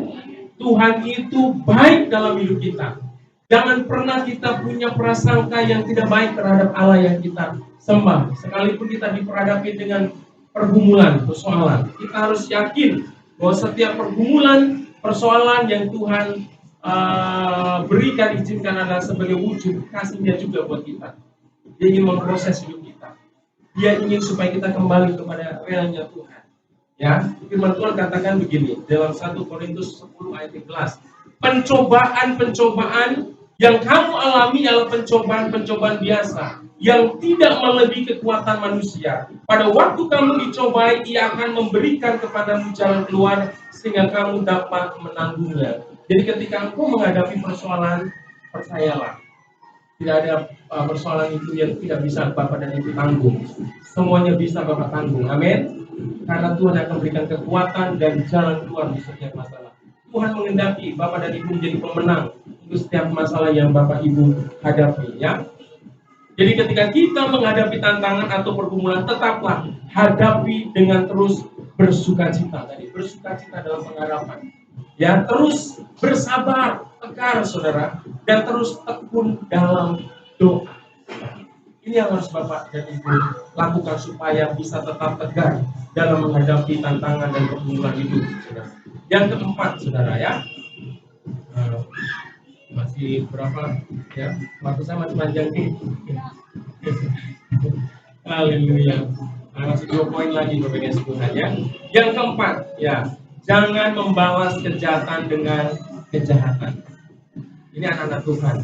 Tuhan itu baik dalam hidup kita. Jangan pernah kita punya prasangka yang tidak baik terhadap Allah yang kita sembah. Sekalipun kita diperhadapi dengan pergumulan, persoalan, kita harus yakin bahwa setiap pergumulan, persoalan yang Tuhan berikan, izinkan adalah sebagai wujud kasih-Nya juga buat kita. Dia ingin memproses hidup kita. Dia ingin supaya kita kembali kepada realnya Tuhan. Ya, firman Tuhan katakan begini dalam 1 Korintus 10 ayat 11. Pencobaan yang kamu alami adalah pencobaan biasa yang tidak melebihi kekuatan manusia. Pada waktu kamu dicobai, Ia akan memberikan kepadamu jalan keluar sehingga kamu dapat menanggungnya. Jadi ketika engkau menghadapi persoalan, percayalah, tidak ada persoalan itu yang tidak bisa Bapak dan Ibu tanggung. Semuanya bisa Bapak tanggung. Amin. Karena Tuhan akan berikan kekuatan dan jalan keluar di setiap masalah. Tuhan mengendaki Bapak dan Ibu menjadi pemenang untuk setiap masalah yang Bapak Ibu hadapi. Ya. Jadi ketika kita menghadapi tantangan atau pergumulan, tetaplah hadapi dengan terus bersukacita. Tadi bersukacita dalam pengharapan. Ya, terus bersabar, tegar saudara, dan terus tekun dalam doa. Ini yang harus Bapak dan Ibu lakukan supaya bisa tetap tegar dalam menghadapi tantangan dan pergumulan hidup, saudara. Yang keempat, saudara ya, masih berapa ya? Waktu saya masih panjang nih. Haleluya. Masih 2 poin lagi Bapak dan Tuhan ya. Yang keempat, ya, jangan membalas kejahatan dengan kejahatan. Ini anak-anak Tuhan.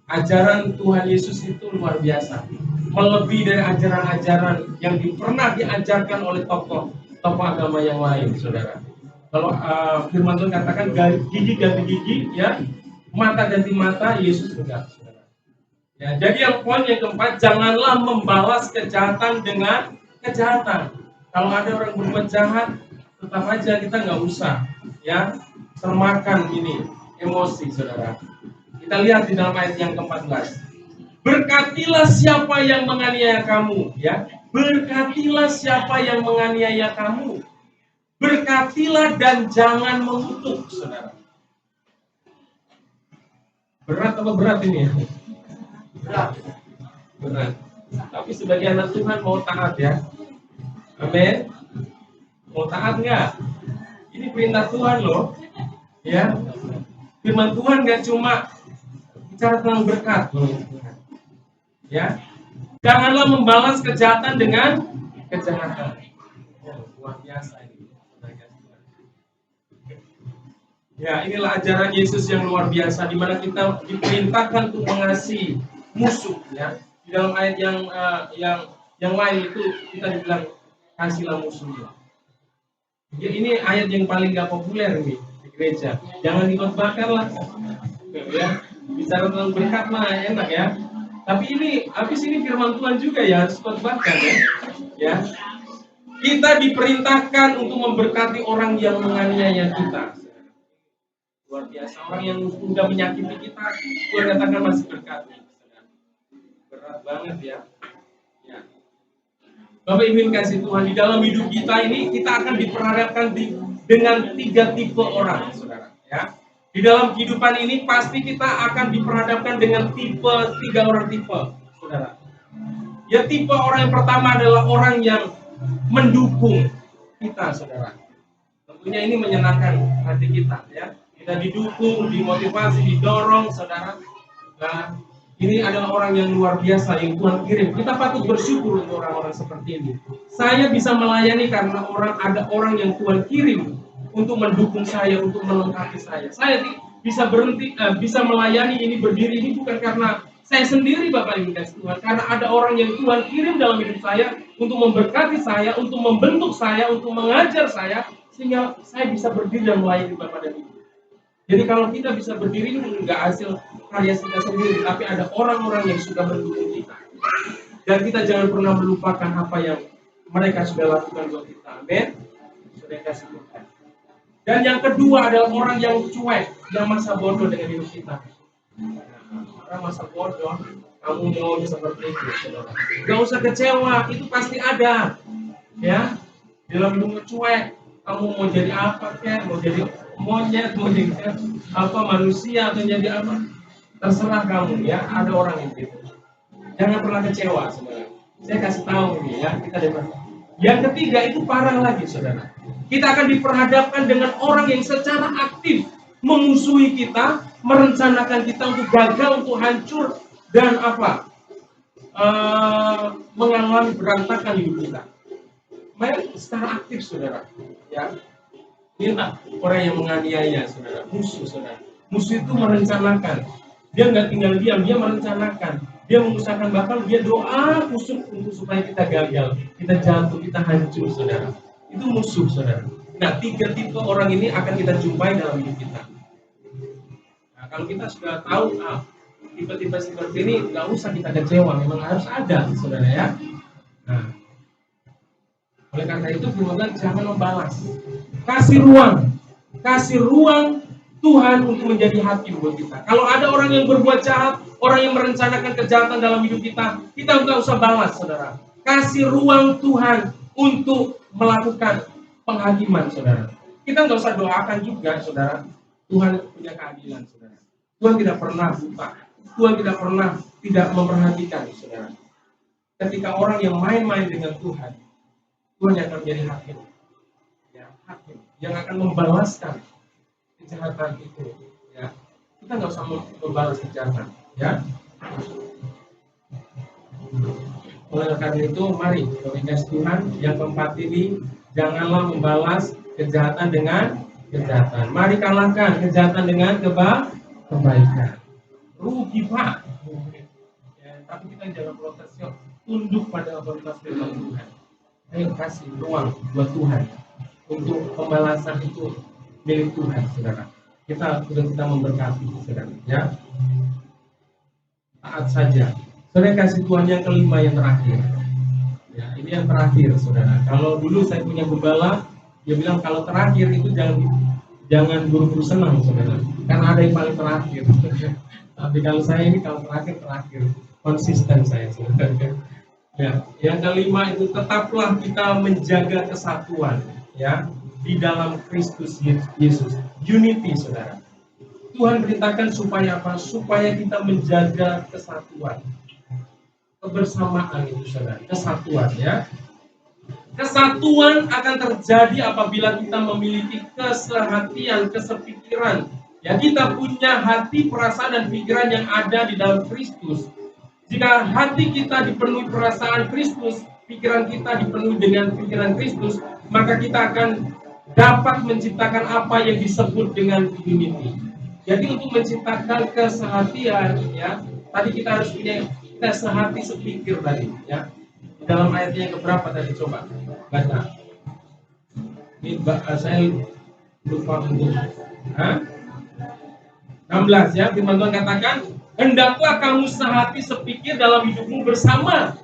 Ajaran Tuhan Yesus itu luar biasa, melebihi dari ajaran-ajaran yang pernah diajarkan oleh tokoh agama yang lain, saudara. Kalau firman Tuhan katakan gigi ganti gigi, ya, mata ganti mata, Yesus enggak, saudara. Ya, jadi yang poin yang keempat, janganlah membalas kejahatan dengan kejahatan. Kalau ada orang berbuat jahat, tetap aja kita nggak usah, ya, termakan ini emosi, saudara. Kita lihat di dalam ayat yang ke-14. Berkatilah siapa yang menganiaya kamu, ya. Berkatilah siapa yang menganiaya kamu. Berkatilah dan jangan mengutuk, saudara. Berat apa berat ini ya? Berat. Tapi sebagai anak Tuhan mau taat ya. Amin. Mau taat nggak? Ini perintah Tuhan loh. Ya. Firman Tuhan nggak cuma bicara tentang berkat, ya. Janganlah membalas kejahatan dengan kejahatan. Luar biasa ini. Ya, inilah ajaran Yesus yang luar biasa, di mana kita diperintahkan untuk mengasihi musuh, ya. Di dalam ayat yang lain itu kita dibilang kasihlah musuhnya. Ya, ini ayat yang paling gak populer nih di gereja. Jangan dikhotbahkan lah, ya. Bicara tentang berkat mah enak ya. Tapi habis ini firman Tuhan juga ya harus khotbahkan ya. Ya. Kita diperintahkan untuk memberkati orang yang menganiaya kita. Luar biasa, orang yang sudah menyakiti kita, Tuhan katakan masih berkati. Berat banget ya. Ya. Bapak Ibu kasih Tuhan, di dalam hidup kita ini kita akan diperhadapkan dengan 3 tipe orang, saudara. Ya. Di dalam kehidupan ini pasti kita akan diperhadapkan dengan 3 orang tipe, saudara. Ya, tipe orang yang pertama adalah orang yang mendukung kita, saudara. Tentunya ini menyenangkan hati kita, ya. Kita didukung, dimotivasi, didorong, saudara. Nah, ini adalah orang yang luar biasa yang Tuhan kirim. Kita patut bersyukur untuk orang-orang seperti ini. Saya bisa melayani karena ada orang yang Tuhan kirim untuk mendukung saya, untuk melengkapi saya. Saya bisa bisa melayani ini, berdiri ini bukan karena saya sendiri, Bapak Ibu kasih Tuhan, karena ada orang yang Tuhan kirim dalam hidup saya untuk memberkati saya, untuk membentuk saya, untuk mengajar saya, sehingga saya bisa berdiri dan melayani Bapak dan Ibu. Jadi kalau kita bisa berdiri ini nggak hasil karya kita sendiri, tapi ada orang-orang yang sudah mendukung kita. Dan kita jangan pernah melupakan apa yang mereka sudah lakukan buat kita. Amin. Sudah kasih Tuhan. Dan yang kedua adalah orang yang cuek, yang masa bodoh dengan hidup kita. Karena masa bodoh, kamu mau seperti itu, saudara. Gak usah kecewa, itu pasti ada. Ya, dalam hidup cuek, kamu mau jadi apa kek, mau jadi monyet, mau jadi apa manusia atau jadi apa, terserah kamu ya. Ada orang yang gitu. Jangan pernah kecewa, saudara. Saya kasih tahu nih ya, kita dapat. Yang ketiga itu parah lagi, saudara. Kita akan diperhadapkan dengan orang yang secara aktif memusuhi kita, merencanakan kita untuk gagal, untuk hancur, dan apa? Mengalami berantakan hidup kita. Main secara aktif, saudara. Ya, inilah orang yang menganiaya, saudara. Musuh, saudara. Musuh itu merencanakan. Dia nggak tinggal diam, dia merencanakan. Dia mengusahakan, bahkan dia doa khusus untuk supaya kita gagal, kita jatuh, kita hancur, saudara. Itu musuh, saudara. Nah, 3 tipe orang ini akan kita jumpai dalam hidup kita. Nah, kalau kita sudah tahu tipe-tipe seperti ini, nggak usah kita kecewa, memang harus ada, saudara ya. Nah, oleh karena itu firman Tuhan, jangan membalas. Kasih ruang Tuhan untuk menjadi hakim buat kita. Kalau ada orang yang berbuat jahat, orang yang merencanakan kejahatan dalam hidup kita nggak usah balas, saudara. Kasih ruang Tuhan untuk melakukan penghakiman, saudara. Kita nggak usah doakan juga, saudara. Tuhan punya keadilan, saudara. Tuhan tidak pernah buta. Tuhan tidak pernah tidak memperhatikan, saudara. Ketika orang yang main-main dengan Tuhan yang akan menjadi hakim. Ya, hakim yang akan membalaskan kejahatan itu. Ya, kita nggak usah membalas kejahatan. Ya. Oleh karena itu, mari kasih Tuhan yang keempat ini, janganlah membalas kejahatan dengan kejahatan. Mari kalahkan kejahatan dengan kebaikan. Rugi, Pak. Ya, tapi kita jangan protes, tunduk pada otoritas firman Tuhan. Ayo kasih ruang buat Tuhan untuk pembalasan itu milik Tuhan, saudara. Kita memberkati, saudara. Ya, taat saja. Saudara, kasih Tuhan yang kelima, yang terakhir. Ya, ini yang terakhir, saudara. Kalau dulu saya punya gembala, dia bilang kalau terakhir itu jangan buru-buru senang, saudara. Karena ada yang paling terakhir. Tapi kalau saya ini kalau terakhir konsisten saya, saudara. Ya, yang kelima itu tetaplah kita menjaga kesatuan, ya, di dalam Kristus Yesus. Unity, saudara. Tuhan beritakan supaya apa? Supaya kita menjaga kesatuan, kebersamaan itu, saudara. Kesatuan, ya. Kesatuan akan terjadi apabila kita memiliki kesehatian, kesepikiran. Ya, kita punya hati, perasaan, dan pikiran yang ada di dalam Kristus. Jika hati kita dipenuhi perasaan Kristus, pikiran kita dipenuhi dengan pikiran Kristus, maka kita akan dapat menciptakan apa yang disebut dengan unity. Jadi untuk menciptakan kesehatian, ya, tadi kita harus punya kita sehati sepikir tadi, ya. Dalam ayatnya yang keberapa tadi, coba baca. Ini saya lupa untuk 16, ya. Firman Tuhan katakan, hendaklah kamu sehati sepikir dalam hidupmu bersama.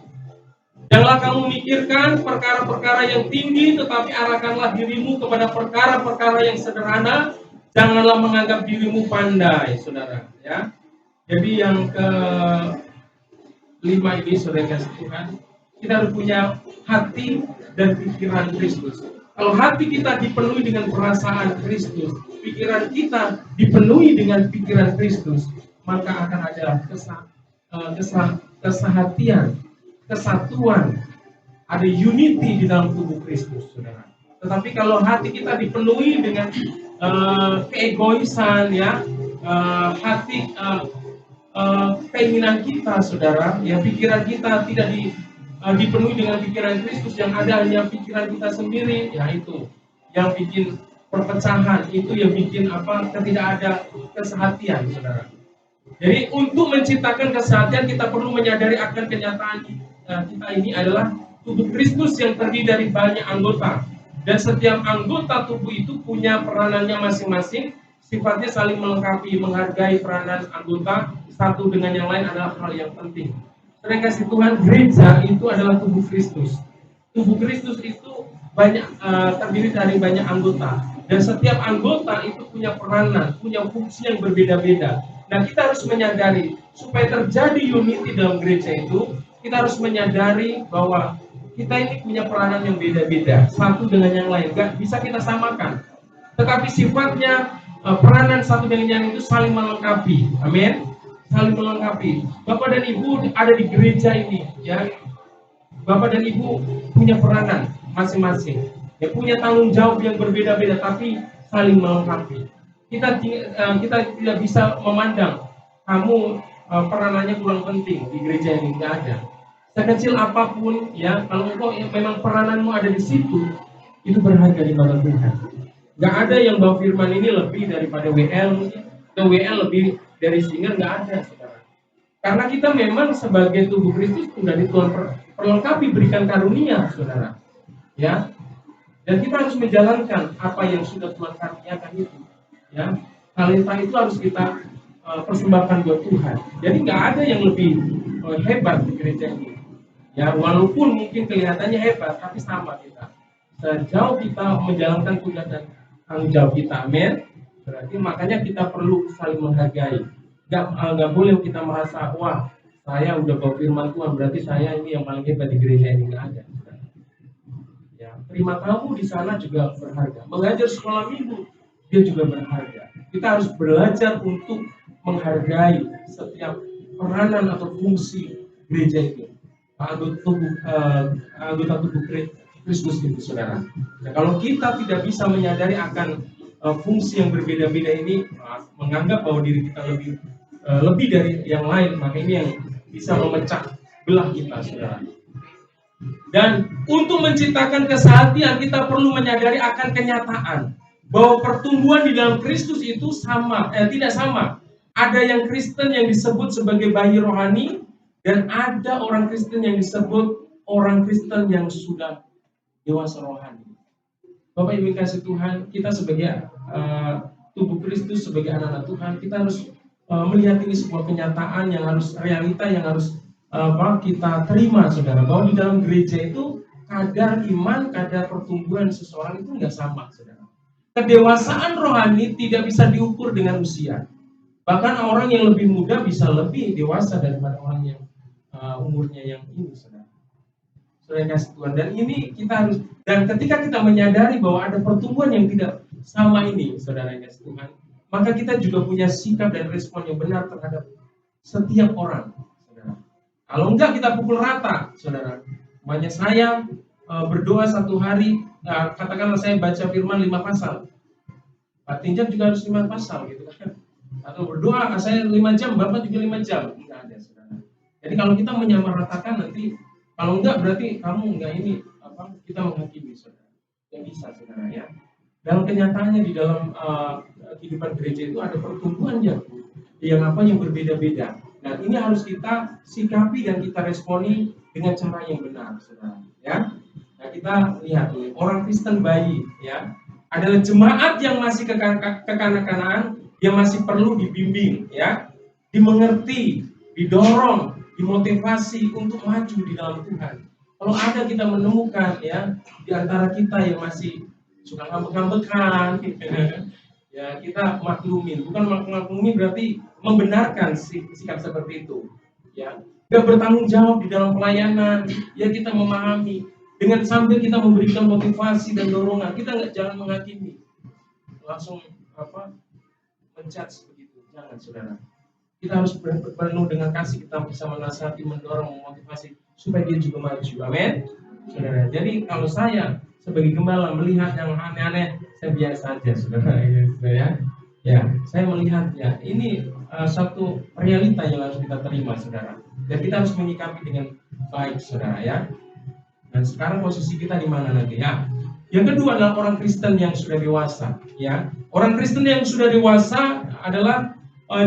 Janganlah kamu memikirkan perkara-perkara yang tinggi, tetapi arahkanlah dirimu kepada perkara-perkara yang sederhana. Janganlah menganggap dirimu pandai, saudara. Ya. Jadi yang kelima ini, saudara kasih Tuhan, kita harus punya hati dan pikiran Kristus. Kalau hati kita dipenuhi dengan perasaan Kristus, pikiran kita dipenuhi dengan pikiran Kristus, maka akan ada kesehatian, kesatuan, ada unity di dalam tubuh Kristus, saudara. Tetapi kalau hati kita dipenuhi dengan keegoisan, ya, hati keinginan kita, saudara, ya, pikiran kita tidak dipenuhi dengan pikiran Kristus, yang ada hanya pikiran kita sendiri, ya, itu yang bikin perpecahan, itu yang bikin tidak ada kesehatian, saudara. Jadi untuk menciptakan kesehatian kita perlu menyadari akan kenyataan kita ini adalah tubuh Kristus yang terdiri dari banyak anggota, dan setiap anggota tubuh itu punya peranannya masing-masing, sifatnya saling melengkapi, menghargai peranan anggota satu dengan yang lain adalah hal yang penting. Terima kasih Tuhan, gereja itu adalah tubuh Kristus. Tubuh Kristus itu terdiri dari banyak anggota, dan setiap anggota itu punya peranan, punya fungsi yang berbeda-beda. Nah, kita harus menyadari supaya terjadi unity dalam gereja itu, kita harus menyadari bahwa kita ini punya peranan yang beda-beda, satu dengan yang lain, gak bisa kita samakan. Tetapi sifatnya peranan satu dengan yang lain itu saling melengkapi. Amin. Saling melengkapi. Bapak dan Ibu ada di gereja ini, ya. Bapak dan Ibu punya peranan masing-masing, ya, punya tanggung jawab yang berbeda-beda, tapi saling melengkapi. kita tidak bisa memandang kamu peranannya kurang penting di gereja ini, nggak ada. Sekecil apapun ya, kalau engkau memang perananmu ada di situ, itu berharga di mata Tuhan. Nggak ada yang bawa firman ini lebih daripada WL, atau WL lebih dari singer, nggak ada, saudara. Karena kita memang sebagai tubuh Kristus sudah di Tuhan perlengkapi, berikan karunia, saudara. Ya, dan kita harus menjalankan apa yang sudah Tuhan karuniakan itu. Ya, talenta itu harus kita persembahkan buat Tuhan. Jadi nggak ada yang lebih hebat di gereja ini. Ya, walaupun mungkin kelihatannya hebat, tapi sama kita. Sejauh kita menjalankan tugas dan tanggung jawab kita, amin. Berarti makanya kita perlu saling menghargai. Nggak boleh kita merasa, wah, saya udah bawa firman Tuhan, berarti saya ini yang paling hebat di gereja ini. Nggak ada. Ya, terima tamu di sana juga berharga. Mengajar sekolah minggu, dia juga berharga. Kita harus belajar untuk menghargai setiap peranan atau fungsi gereja itu. Anggota tubuh Kristus itu, saudara. Nah, kalau kita tidak bisa menyadari akan fungsi yang berbeda-beda ini, menganggap bahwa diri kita lebih dari yang lain, maka ini yang bisa memecah belah kita, saudara. Dan untuk menciptakan kesehatian, kita perlu menyadari akan kenyataan bahwa pertumbuhan di dalam Kristus itu tidak sama. Ada yang Kristen yang disebut sebagai bayi rohani, dan ada orang Kristen yang disebut orang Kristen yang sudah dewasa rohani. Bapak Ibu kasih Tuhan, kita sebagai tubuh Kristus, sebagai anak-anak Tuhan, kita harus melihat ini sebuah kenyataan yang harus, realita yang harus kita terima, saudara, bahwa di dalam gereja itu kadar iman, kadar pertumbuhan seseorang itu nggak sama, saudara. Kedewasaan rohani tidak bisa diukur dengan usia. Bahkan orang yang lebih muda bisa lebih dewasa daripada orang yang umurnya yang ini, saudara. Saudara kasih Tuhan, dan ini kita harus, dan ketika kita menyadari bahwa ada pertumbuhan yang tidak sama ini, saudara kasih Tuhan, maka kita juga punya sikap dan respon yang benar terhadap setiap orang. Kalau enggak kita pukul rata, saudara. Makanya saya berdoa satu hari, katakanlah saya baca firman 5 pasal. Pak Tinjak juga harus 5 pasal gitu kan. Atau berdoa saya 5 jam, Bapak juga 5 jam. Enggak ada, saudara. Jadi kalau kita menyamaratakan nanti, kalau enggak berarti kamu enggak ini, kita menghakimi, saudara. Yang bisa, saudara, ya. Dalam kenyataannya di dalam kehidupan gereja itu ada pertumbuhan yang berbeda-beda. Nah, ini harus kita sikapi dan kita responi dengan cara yang benar, saudara. Ya, nah kita lihat nih, orang Kristen bayi, ya, adalah jemaat yang masih kekanak-kanakan, yang masih perlu dibimbing, ya, dimengerti, didorong, dimotivasi untuk maju di dalam Tuhan. Kalau ada kita menemukan, ya, di antara kita yang masih suka ngambek-ngambekan, ya kita maklumin. Bukan maklumin berarti membenarkan sikap seperti itu. Ya, gak bertanggung jawab di dalam pelayanan. Ya kita memahami. Dengan sambil kita memberikan motivasi dan dorongan, kita jangan menghakimi. Langsung menjudge begitu. Jangan, saudara. Kita harus penuh dengan kasih. Kita bisa menasihati, mendorong, memotivasi supaya dia juga maju. Amin. Saudara. Jadi kalau saya sebagai gembala melihat yang aneh-aneh, saya biasa aja, saudara, ya. Ya, saya melihatnya ini satu realita yang harus kita terima, saudara. Dan kita harus menyikapi dengan baik, saudara, ya. Dan sekarang posisi kita di mana nanti, ya? Yang kedua adalah orang Kristen yang sudah dewasa, ya. Orang Kristen yang sudah dewasa adalah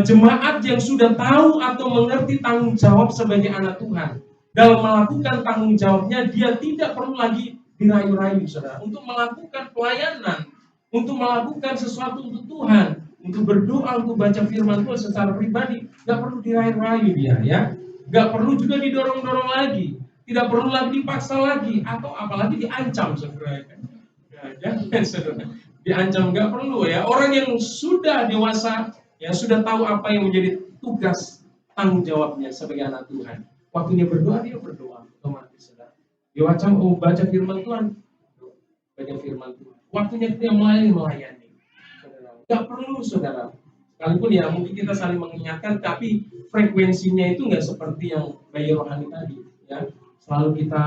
jemaat yang sudah tahu atau mengerti tanggung jawab sebagai anak Tuhan. Dalam melakukan tanggung jawabnya, dia tidak perlu lagi dirayu-rayu, saudara, untuk melakukan pelayanan, untuk melakukan sesuatu untuk Tuhan, untuk berdoa, untuk baca firman Tuhan secara pribadi, nggak perlu dirayu-rayu dia, ya, nggak perlu juga didorong-dorong lagi, tidak perlu lagi dipaksa lagi, atau apalagi diancam, saudara. Jangan, saudara, diancam nggak perlu, ya. Orang yang sudah dewasa, yang sudah tahu apa yang menjadi tugas tanggung jawabnya sebagai anak Tuhan, waktunya berdoa, dia berdoa otomatis, saudara. Dia baca firman Tuhan, baca firman Tuhan. Waktunya dia melayani. Gak perlu, saudara. Sekalipun ya mungkin kita saling mengingatkan, tapi frekuensinya itu nggak seperti yang bayi rohani tadi, ya. Selalu kita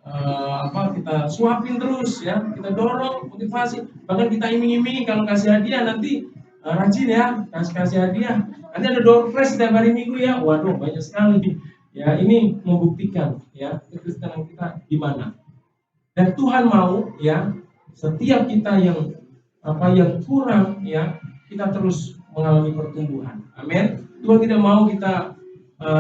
kita suapin terus ya, kita dorong, motivasi, bahkan kita iming-imingi kalau kasih hadiah nanti rajin ya, kasih hadiah. Nanti ada door prize setiap hari Minggu ya. Waduh, banyak sekali. Ya, ini membuktikan ya kekristenan kita di mana. Dan Tuhan mau ya setiap kita yang kurang ya, kita terus mengalami pertumbuhan. Amin. Tuhan tidak mau kita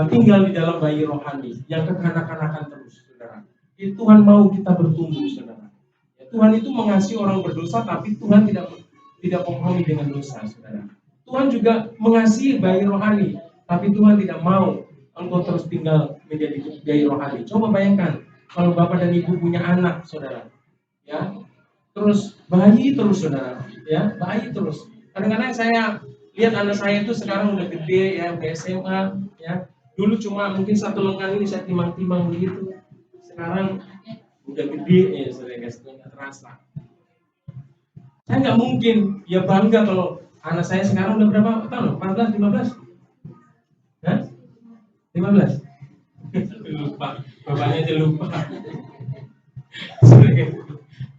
tinggal di dalam bayi rohani yang kekanak-kanakan terus, saudara. Tuhan mau kita bertumbuh, saudara. Ya, Tuhan itu mengasihi orang berdosa, tapi Tuhan tidak kompromi dengan dosa, saudara. Tuhan juga mengasihi bayi rohani, tapi Tuhan tidak mau engkau terus tinggal menjadi bayi rohani. Coba bayangkan kalau bapak dan ibu punya anak, saudara, ya, terus bayi terus, saudara, ya, bayi terus. Kadang-kadang saya lihat anak saya itu sekarang udah gede, ya, udah SMA, ya. Dulu cuma mungkin satu lengan ini saya timang-timang begitu. Sekarang udah gede, ya, saudara, nggak terasa. Saya nggak mungkin ya bangga kalau anak saya sekarang udah berapa tahun? 14, 15? Hah? 15? Lupa, bapaknya aja lupa.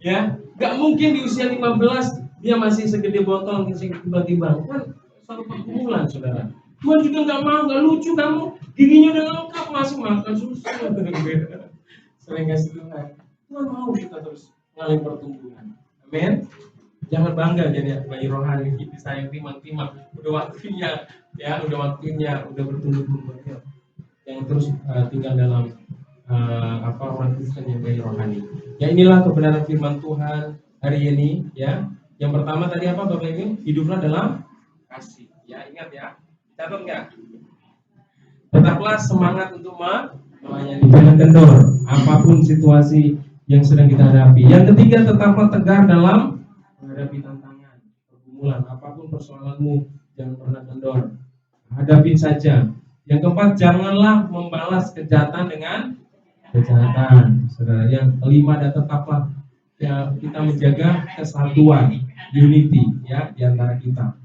Ya, nggak mungkin di usia 15 dia masih segede botol, tiba-tiba kan satu pergumulan, saudara. Tuhan juga nggak mau, nggak lucu kamu, giginya udah lengkap masih makan susu. Sering kasih Tuhan. Tuhan mau kita terus mengalami pertumbuhan. Amin. Jangan bangga jadi bayi rohani, kita sayang timang-timang. Udah waktunya, ya, udah bertumbuh-tumbuh. Ya. Yang terus tinggal dalam orang Kristen yang bayi rohani. Ya, inilah kebenaran firman Tuhan hari ini. Ya, yang pertama tadi apa, Bapak Ibu? Hiduplah dalam kasih. Ya, ingat ya. Catat nggak? Tetaplah semangat untuk melayani. Jangan kendor, apapun situasi yang sedang kita hadapi. Yang ketiga, tetaplah tegar dalam menghadapi tantangan, pergumulan, apapun persoalanmu, jangan pernah kendor. Hadapin saja. Yang keempat, janganlah membalas kejahatan dengan kejahatan. Saudara, yang kelima, dan tetaplah ya, kita menjaga kesatuan, unity ya di antara kita.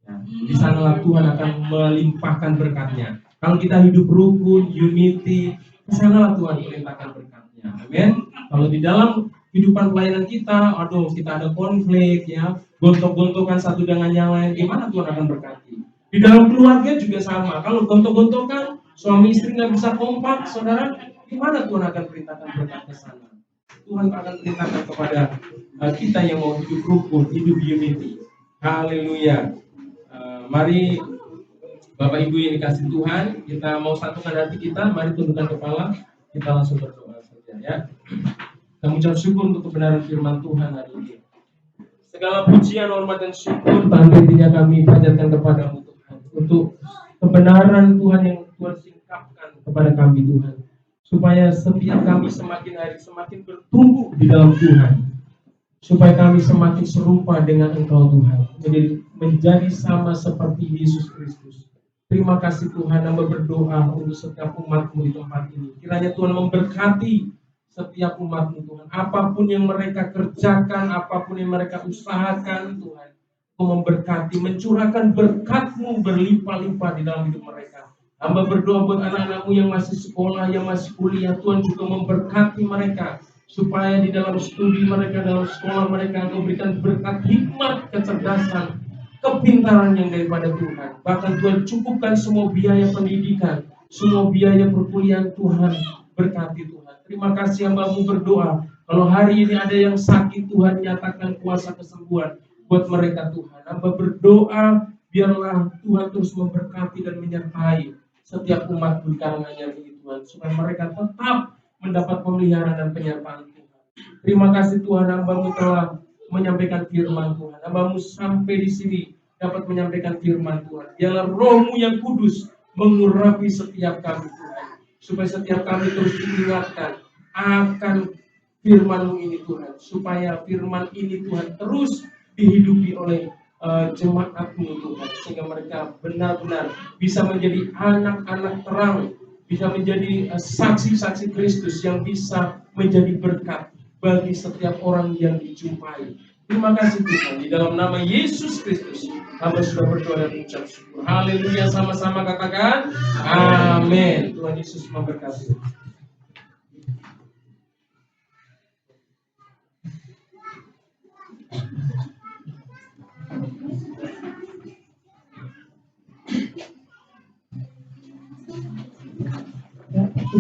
Ya, di sanalah Tuhan akan melimpahkan berkatnya. Kalau kita hidup rukun, unity, di sanalah Tuhan melimpahkan berkatnya. Amin. Kalau di dalam kehidupan pelayanan kita, kita ada konflik ya, gontok-gontokan satu dengan yang lain, gimana Tuhan akan berkati? Di dalam keluarga juga sama. Kalau gontok-gontokan, suami istri nggak bisa kompak, saudara, gimana Tuhan akan perintahkan berkat ke sana? Tuhan akan perintahkan kepada kita yang mau hidup rukun, hidup unity. Haleluya. Mari Bapak Ibu yang dikasih Tuhan, kita mau satukan hati kita, mari tundukkan kepala, kita langsung berdoa saja ya. Kami ucap syukur untuk kebenaran firman Tuhan hari ini. Segala pujian, hormat dan syukur tanpa hentinya kami panjatkan kepadamu Tuhan, untuk kebenaran Tuhan yang Tuhan singkapkan kepada kami Tuhan, supaya setiap kami semakin hari semakin bertumbuh di dalam Tuhan, supaya kami semakin serupa dengan Engkau Tuhan, menjadi sama seperti Yesus Kristus. Terima kasih Tuhan, hamba berdoa untuk setiap umat-Mu di tempat ini. Kiranya Tuhan memberkati setiap umat-Mu Tuhan. Apapun yang mereka kerjakan, apapun yang mereka usahakan Tuhan, Engkau memberkati, mencurahkan berkat-Mu berlimpah-limpah di dalam hidup mereka. Hamba berdoa buat anak-anak-Mu yang masih sekolah, yang masih kuliah, Tuhan juga memberkati mereka, supaya di dalam studi mereka, dalam sekolah mereka, Engkau berikan berkat hikmat, kecerdasan, kepintaran yang daripada Tuhan. Bahkan Tuhan cukupkan semua biaya pendidikan, semua biaya perkuliahan Tuhan, berkati Tuhan. Terima kasih hamba-Mu berdoa, kalau hari ini ada yang sakit, Tuhan nyatakan kuasa kesembuhan buat mereka Tuhan. Hamba berdoa, biarlah Tuhan terus memberkati dan menyertai setiap umat di kalangannya ini Tuhan, supaya mereka tetap mendapat pemeliharaan dan penyertaan Tuhan. Terima kasih Tuhan, hamba-Mu telah menyampaikan firman Tuhan. Hamba-Mu sampai di sini dapat menyampaikan firman Tuhan. Biarlah Roh-Mu yang kudus mengurapi setiap kami Tuhan, supaya setiap kami terus diingatkan akan firman-Mu ini Tuhan, supaya firman ini Tuhan terus dihidupi oleh jemaat-Mu Tuhan, sehingga mereka benar-benar bisa menjadi anak-anak terang, bisa menjadi saksi-saksi Kristus yang bisa menjadi berkat bagi setiap orang yang dijumpai. Terima kasih Tuhan, di dalam nama Yesus Kristus hamba sudah berdoa dan mengucap syukur. Haleluya, sama-sama katakan amin. Tuhan Yesus memberkati.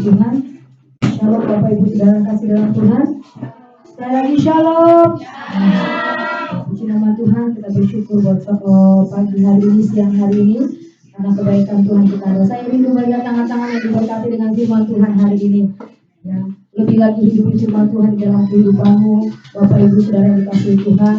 Tuhan. Shalom Bapak Ibu Saudara kasih dalam Tuhan. Sekali lagi shalom. Puji nama Tuhan, kita bersyukur buat pagi hari ini, siang hari ini, karena kebaikan Tuhan kita ada. Saya rindu melihat tangan-tangan yang diberkati dengan firman Tuhan hari ini. Ya, lebih lagi hidup firman Tuhan di dalam kehidupanmu, Bapak Ibu Saudara yang dikasihi Tuhan.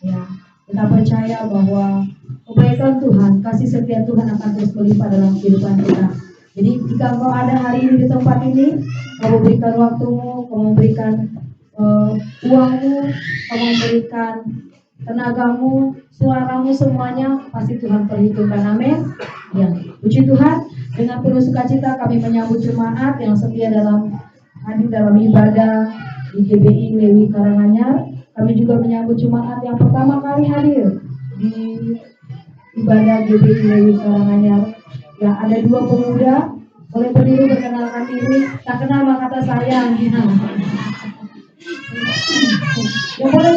Ya, kita percaya bahwa kebaikan Tuhan, kasih setia Tuhan akan terus melimpah dalam kehidupan kita. Jadi jika kau ada hari ini di tempat ini, kau memberikan waktumu, kau memberikan uangmu, kau memberikan tenagamu, suaramu, semuanya pasti Tuhan perhitungkan. Amin. Ya, puji Tuhan. Dengan penuh sukacita kami menyambut jemaat yang setia dalam hadir dalam ibadah di GBI Lewi Karanganyar. Kami juga menyambut jemaat yang pertama kali hadir di ibadah GBI Lewi Karanganyar. Ya, ada 2 pemuda, boleh berdiri perkenalkan diri. Tak kenal maka kata sayang. Ya, boleh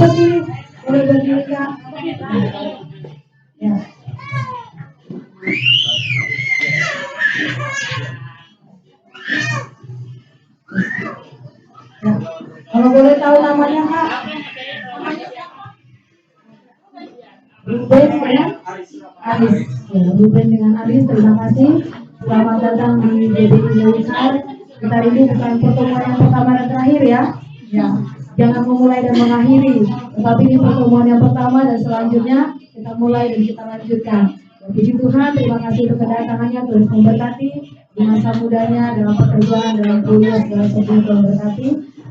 berdiri Kak. Ya. Ya. Kalau boleh tahu namanya Kak? Ruben ya? Aris. Ya, Ruben dengan Aris, terima kasih. Selamat datang di GBI Lewi Kar. Kita ini bukan pertemuan yang pertama dan terakhir ya. Ya, jangan memulai dan mengakhiri, tetapi ini pertemuan yang pertama dan selanjutnya kita mulai dan kita lanjutkan. Ya, puji Tuhan, terima kasih untuk kedatangannya, terus memberkati di masa mudanya dalam pekerjaan, dalam kuliah, segala sesuatu Tuhan berkati.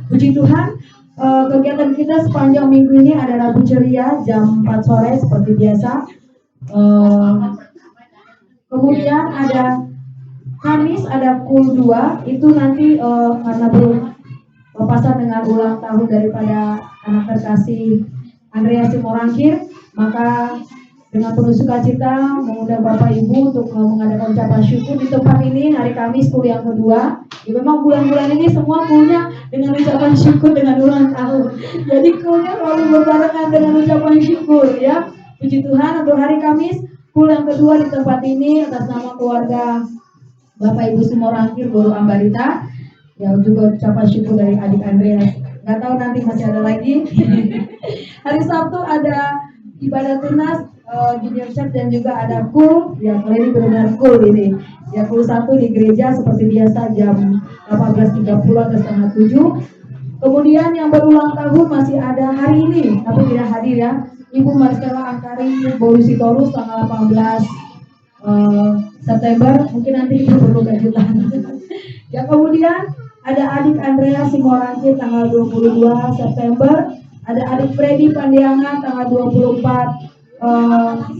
Puji Tuhan. Kegiatan kita sepanjang minggu ini ada Rabu Ceria jam 4 sore seperti biasa. Kemudian ada Kamis ada KUL 2, itu nanti karena belum berpasan dengan ulang tahun daripada anak terkasih Andrea Simorangkir, maka dengan penuh sukacita mengundang Bapak Ibu untuk mengadakan ucapan syukur di tempat ini hari Kamis KUL yang kedua. Ya, memang bulan-bulan ini semua KUL-nya dengan ucapan syukur dengan ulang tahun. Jadi KUL-nya selalu berbarengan dengan ucapan syukur ya. Puji Tuhan, untuk hari Kamis KUL yang kedua di tempat ini atas nama keluarga Bapak Ibu Simorangkir Guru Ambarita. Ya, juga ucapan syukur dari adik Andrea. Nggak tahu nanti masih ada lagi. Hari Sabtu ada ibadah tunas junior church dan juga ada KUL. Ya, kali ini benar-benar KUL ini. Ya, KUL 1 di gereja seperti biasa jam 18.30 atau setengah 7. Kemudian yang berulang tahun masih ada hari ini, tapi tidak hadir ya. Ibu Marcella Angkari Bolusitorus tanggal 18 September. Mungkin nanti ibu perlu kejutan. Ya, kemudian ada adik Andrea Simorangkir tanggal 22 September. Ada adik Freddy Pandiangan tanggal 24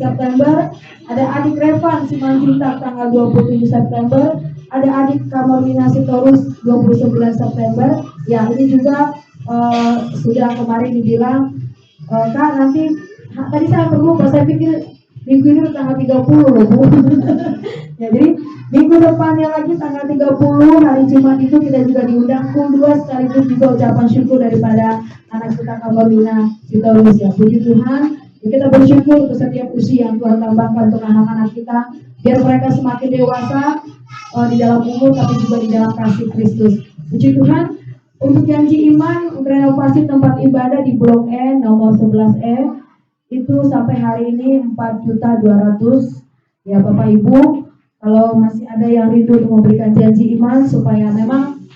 September. Ada adik Revan Simanjuntak tanggal 27 September. Ada adik Kamarlina Sitorus 29 September. Ya, ini juga sudah kemarin dibilang Kak, nanti tadi saya perlu, saya pikir minggu ini tanggal 30 loh Bu. Ya, jadi minggu depannya lagi tanggal 30 hari Jumat itu kita juga diundang KUL 2 sekaligus juga ucapan syukur daripada anak kita Kamarlina Sitorus ya. Puji Tuhan. Kita bersyukur untuk setiap usia yang Tuhan tambahkan untuk anak-anak kita, biar mereka semakin dewasa di dalam umur tapi juga di dalam kasih Kristus. Puji Tuhan. Untuk janji iman renovasi tempat ibadah di Blok E nomor 11E itu sampai hari ini 4.200.000 ya Bapak Ibu. Kalau masih ada yang rindu untuk memberikan janji iman supaya memang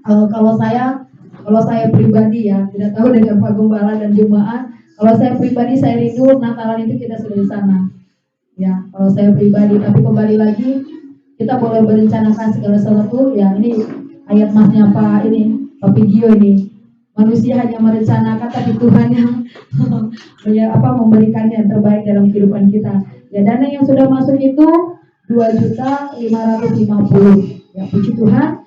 kalau saya pribadi ya, tidak tahu dengan Pak Gembala dan jemaat. Kalau saya pribadi, saya rindu Natalan itu kita sudah di sana. Ya, kalau saya pribadi, tapi kembali lagi kita boleh berencanakan segala sesuatu. Ya, ini ayat masnya Pak video ini. Manusia hanya merencanakan, tapi Tuhan yang memberikan yang terbaik dalam kehidupan kita. Ya, dana yang sudah masuk itu 2.550.000. Ya, puji Tuhan.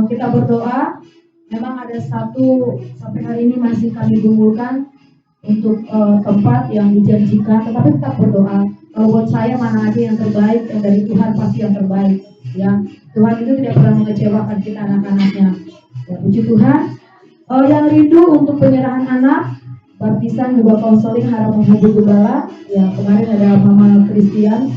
Kita berdoa. Memang ada satu sampai hari ini masih kami gumulkan untuk tempat yang dijanjikan, tetapi tetap berdoa. Kalau buat saya mana aja yang terbaik, yang dari Tuhan pasti yang terbaik. Ya, Tuhan itu tidak pernah mengecewakan kita anak-anaknya. Ya, puji Tuhan. Yang rindu untuk penyerahan anak, baptisan juga konseling harap menghubungi gembala. Ya, kemarin ada Mama Christian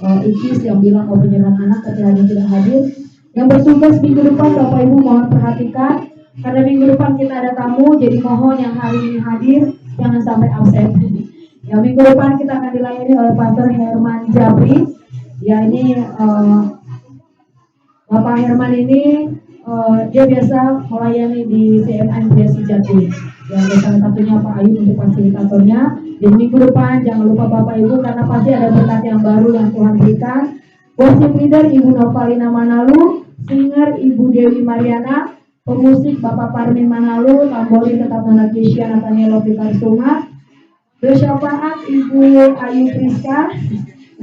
Ikis yang bilang mau penyerahan anak, tapi hanya tidak hadir. Yang bertugas minggu depan Bapak Ibu mohon perhatikan, karena minggu depan kita ada tamu, jadi mohon yang hari ini hadir jangan sampai absen. Ya, minggu depan kita akan dilayani oleh Pastor Herman Jabri. Ya, ini Bapak Herman ini dia biasa melayani di CMN Jati Jati. Ya, salah satunya Pak Ayu untuk fasilitatornya. Jadi minggu depan jangan lupa Bapak Ibu, karena pasti ada berkat yang baru yang Tuhan berikan. Worship leader Ibu Novalina Manalu, singer Ibu Dewi Mariana, pemusik Bapak Parmin Manalu, tamboli tetap Nona Kesia Nathaniel Lopikarsuma, bersyafaat Ibu Ayu Priska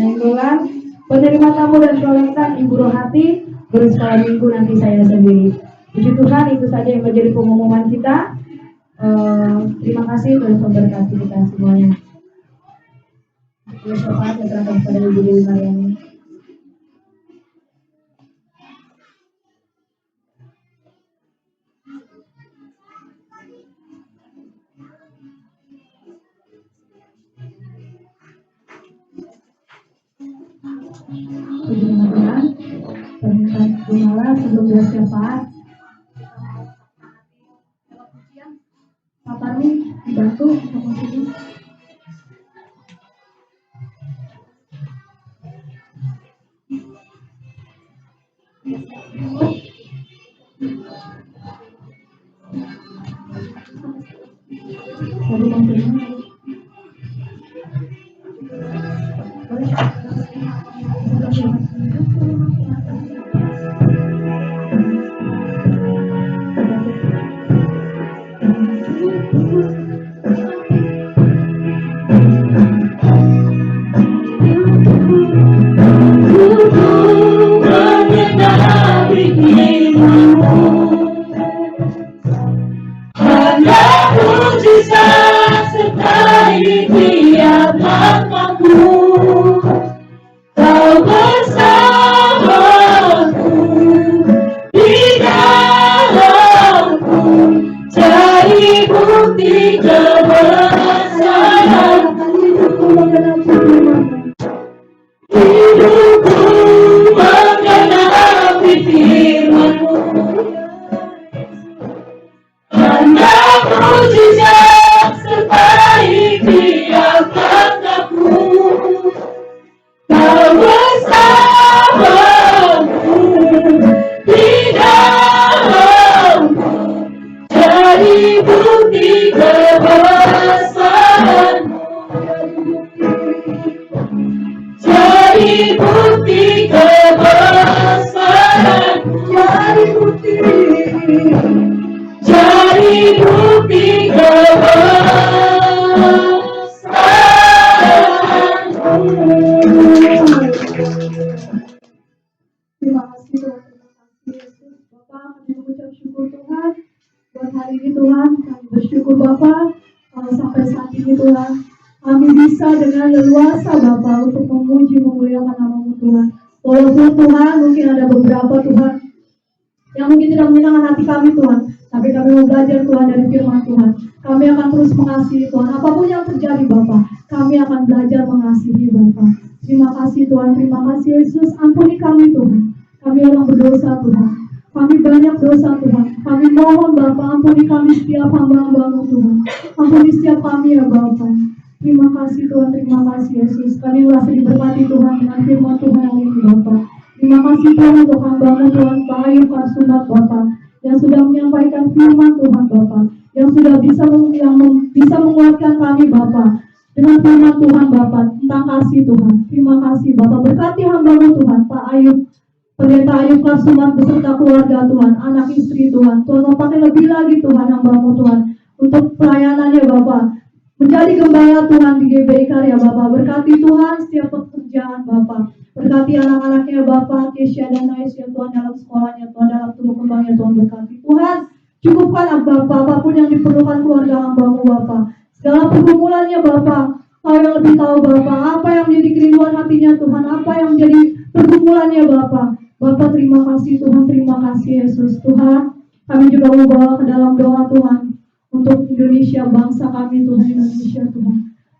Nainggolan, penerima tamu dan kolektan Ibu Rohati, guru sekolah minggu nanti saya sendiri. Puji Tuhan, itu saja yang menjadi pengumuman kita. Terima kasih Tuhan memberkati kita semuanya. Bersyafaat saya serahkan kepada Ibu Dewi Mariani. Mudah-mudahan permintaan Gumala sebelum bersyafaat. Pak Parmin dibantu untuk musik.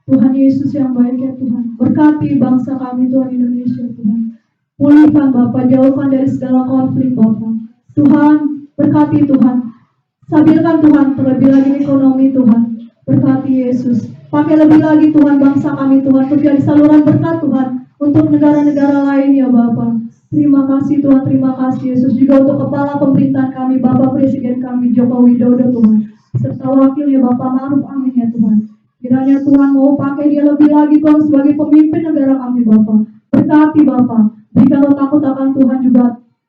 Tuhan Yesus yang baik ya Tuhan, berkati bangsa kami Tuhan Indonesia Tuhan. Pulihkan Bapa, jauhkan dari segala konflik Bapa. Tuhan, berkati Tuhan. Stabilkan Tuhan, terlebih lagi ekonomi Tuhan. Berkati Yesus. Pakai lebih lagi Tuhan bangsa kami Tuhan, untuk jadi saluran berkat Tuhan untuk negara-negara lain ya Bapa. Terima kasih Tuhan, terima kasih Yesus. Juga untuk kepala pemerintahan kami, Bapak Presiden kami Joko Widodo Tuhan, serta wakilnya Bapak Ma'ruf Amin ya Tuhan. Kiranya Tuhan mau pakai dia lebih lagi Tuhan sebagai pemimpin negara kami Bapak. Berkati Bapak, berikan roh takut akan Tuhan juga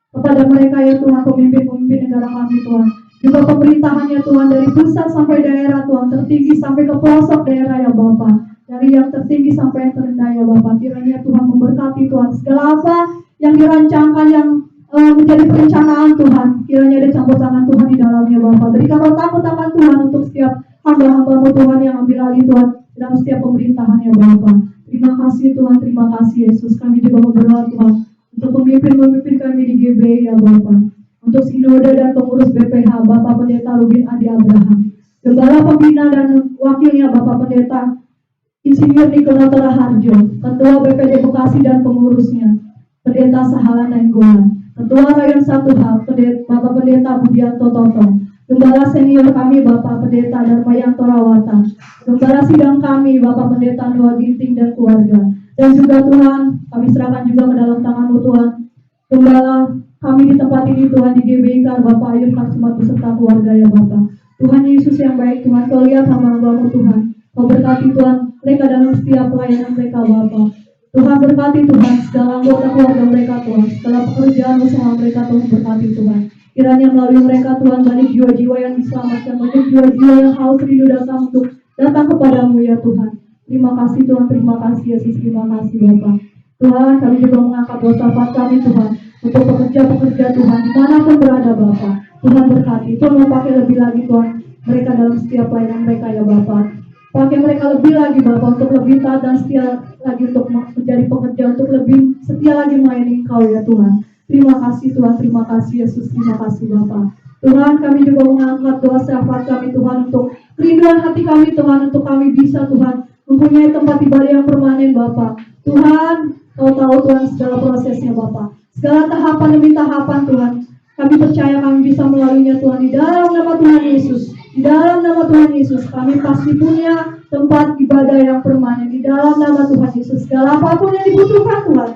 kepada mereka ya Tuhan, pemimpin-pemimpin negara kami Tuhan. Juga pemerintahannya Tuhan, dari pusat sampai daerah Tuhan, tertinggi sampai ke pelosok daerah ya Bapak. Dari yang tertinggi sampai yang terendah ya Bapak. Kiranya Tuhan memberkati Tuhan segala apa yang dirancangkan, yang menjadi perencanaan Tuhan. Kiranya ada campur tangan Tuhan di dalamnya Bapak. Berikan roh takut akan Tuhan untuk setiap hamba-hambamu Tuhan yang ambil alih Tuhan dalam setiap pemerintahan ya Bapak. Terima kasih Tuhan, terima kasih Yesus. Kami juga berdoa Tuhan untuk pemimpin-pemimpin kami di GBI ya Bapak. Untuk sinode dan pengurus BPH Bapak Pendeta Rubin Adi Abraham, Gembala Pembina dan wakilnya Bapak Pendeta Insinyur Nikola Harjo, Ketua BPD Bekasi dan pengurusnya Pendeta Sahalan Nainggolan, Ketua Rayon 1H Bapak Pendeta Budianto Toto, Gembala senior kami Bapak Pendeta Darmayanto Rawata, Gembala sidang kami Bapak Pendeta Noah Ginting dan keluarga. Dan juga Tuhan, kami serahkan juga ke dalam tangan-Mu Tuhan, Gembala kami di tempat ini Tuhan, di GBI Bapak Ayub Karsumat beserta keluarga ya Bapak. Tuhan Yesus yang baik Tuhan, Kau lihat hamba-Mu Tuhan, Kau berkati Tuhan mereka dalam setiap pelayanan mereka Bapak. Tuhan berkati Tuhan segala anggota keluarga mereka Tuhan, segala pekerjaan usaha mereka Tuhan, berkati Tuhan. Kiranya melalui mereka Tuhan, banyak jiwa-jiwa yang diselamatkan, banyak jiwa-jiwa yang haus rindu datang untuk datang kepadamu ya Tuhan. Terima kasih Tuhan, terima kasih Yesus, terima kasih Bapak. Tuhan, kami juga mengangkat dosa kami Tuhan, untuk pekerja-pekerja Tuhan, dimanapun berada Bapak. Tuhan berkati, Tuhan mau pakai lebih lagi Tuhan, mereka dalam setiap pelayanan mereka ya Bapak. Pakai mereka lebih lagi Bapak, untuk lebih taat dan setia lagi untuk menjadi pekerja, untuk lebih setia lagi melayani Engkau ya Tuhan. Terima kasih Tuhan, terima kasih Yesus, terima kasih Bapak. Tuhan, kami juga mengangkat doa syafaat kami Tuhan, untuk kerinduan hati kami Tuhan, untuk kami bisa Tuhan mempunyai tempat ibadah yang permanen Bapak. Tuhan, Kau tahu Tuhan segala prosesnya Bapak, segala tahapan demi tahapan Tuhan. Kami percaya kami bisa melaluinya Tuhan, di dalam nama Tuhan Yesus. Di dalam nama Tuhan Yesus, kami pasti punya tempat ibadah yang permanen. Di dalam nama Tuhan Yesus, segala apapun yang dibutuhkan Tuhan,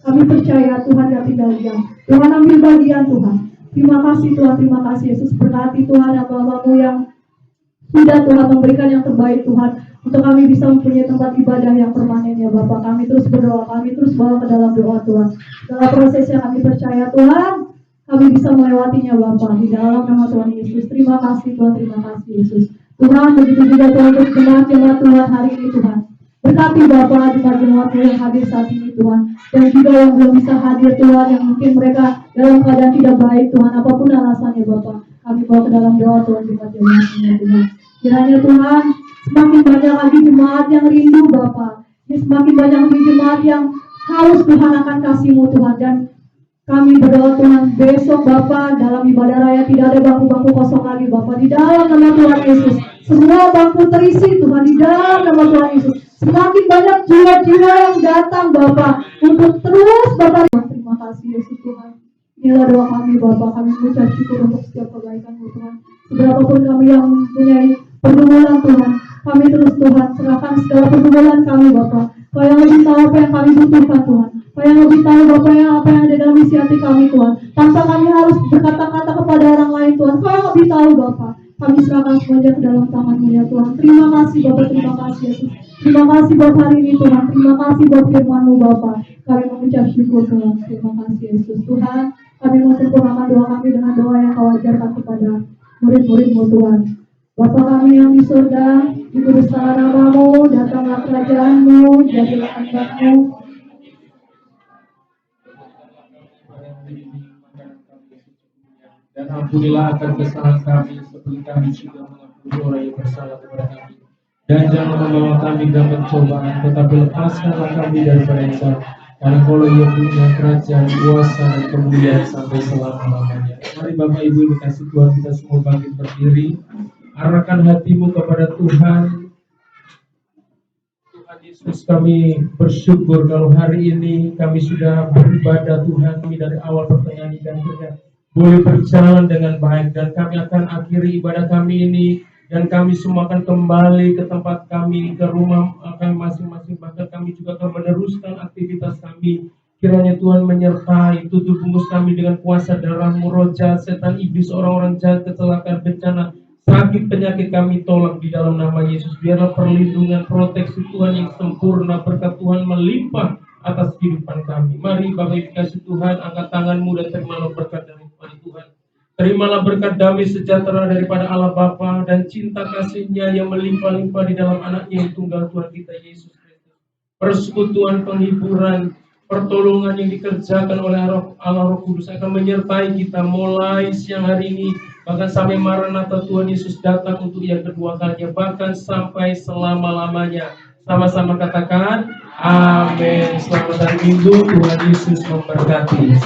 kami percaya Tuhan gak tinggal diam. Tuhan ambil bagian Tuhan. Terima kasih Tuhan, terima kasih Yesus. Berkati Tuhan hamba-Mu yang sudah Tuhan memberikan yang terbaik Tuhan, untuk kami bisa mempunyai tempat ibadah yang permanen ya Bapak. Kami terus berdoa, kami terus bawa ke dalam doa Tuhan. Segala prosesnya kami percaya Tuhan, kami bisa melewatinya Bapak, di dalam nama Tuhan Yesus. Terima kasih Tuhan, terima kasih Yesus. Tuhan, begitu juga Tuhan untuk jemaat-jemaat Tuhan hari ini Tuhan. Berkati Bapak jemaat-jemaat yang hadir saat ini Tuhan, dan juga yang belum bisa hadir Tuhan, yang mungkin mereka dalam keadaan tidak baik Tuhan, apapun alasannya Bapak. Kami bawa ke dalam doa Tuhan, jemaat-jemaatnya Tuhan. Kiranya Tuhan, semakin banyak lagi jemaat yang rindu Bapak, semakin banyak lagi jemaat yang haus Tuhan akan kasih-Mu Tuhan. Dan kami berdoa Tuhan, besok Bapak dalam ibadah raya tidak ada bangku-bangku kosong lagi Bapak. Di dalam nama Tuhan Yesus, semua bangku terisi Tuhan, di dalam nama Tuhan Yesus. Semakin banyak jiwa-jiwa yang datang Bapak, untuk terus Bapak. Terima kasih Yesus Tuhan. Inilah doa kami Bapak, kami mengucap syukur untuk setiap kebaikan-Mu Tuhan. Seberapapun kami yang mempunyai pergumulan Tuhan, kami terus Tuhan serahkan segala pergumulan kami Bapak. Kau yang lebih tahu apa yang kami butuhkan Tuhan, Kau yang lebih tahu Bapak apa yang ada dalam isi hati kami Tuhan. Tanpa kami harus berkata-kata kepada orang lain Tuhan, Kau yang lebih tahu Bapak. Kami serahkan semuanya ke dalam tangan-Mu ya Tuhan. Terima kasih Bapak, terima kasih Yesus. Terima kasih buat hari ini Tuhan, terima kasih buat firman-Mu Bapak. Kami mengucap syukur Tuhan, terima kasih Yesus. Tuhan, kami memperkenalkan doa kami dengan doa yang Kau ajarkan kepada murid-murid-Mu Tuhan. Bapa kami yang di surga, dikuduskanlah nama-Mu, datanglah kerajaan-Mu, jadilah kehendak-Mu. Dan ampunilah akan kesalahan kami, seperti kami juga mengampuni orang yang bersalah kepada kami. Dan jangan membawa kami dalam pencobaan, tetapi lepaskanlah kami daripada yang jahat. Karena Kau yang punya kerajaan, kuasa, dan kemuliaan sampai selama-lamanya. Mari Bapak Ibu yang dikasih Tuhan, kita semua bangkit berdiri. Arahkan hatimu kepada Tuhan. Tuhan Yesus, kami bersyukur kalau hari ini kami sudah beribadah Tuhan, kami dari awal pertengahan hingga akhirnya boleh berjalan dengan baik, dan kami akan akhiri ibadah kami ini, dan kami semua akan kembali ke tempat kami, ke rumah kami masing-masing, bahkan kami juga akan meneruskan aktivitas kami. Kiranya Tuhan menyertai, tutup bungkus kami dengan kuasa darah-Mu, roh jahat, setan, iblis, orang-orang jahat, kecelakaan, bencana, sakit, penyakit kami tolak di dalam nama Yesus. Biarlah perlindungan, proteksi Tuhan yang sempurna, berkat Tuhan melimpah atas kehidupan kami. Mari Bapak Ibu kasih Tuhan, angkat tanganmu dan terimalah berkat daripada Tuhan. Terimalah berkat damai sejahtera daripada Allah Bapa dan cinta kasih-Nya yang melimpah-limpah di dalam Anak-Nya yang tunggal Tuhan kita Yesus Kristus. Persekutuan, penghiburan, pertolongan yang dikerjakan oleh Allah Roh Kudus akan menyertai kita mulai siang hari ini, bahkan sampai Maranatha Tuhan Yesus datang untuk yang kedua kalinya, bahkan sampai selama-lamanya. Sama-sama katakan, amin. Selamat hari Minggu, Tuhan Yesus memberkati.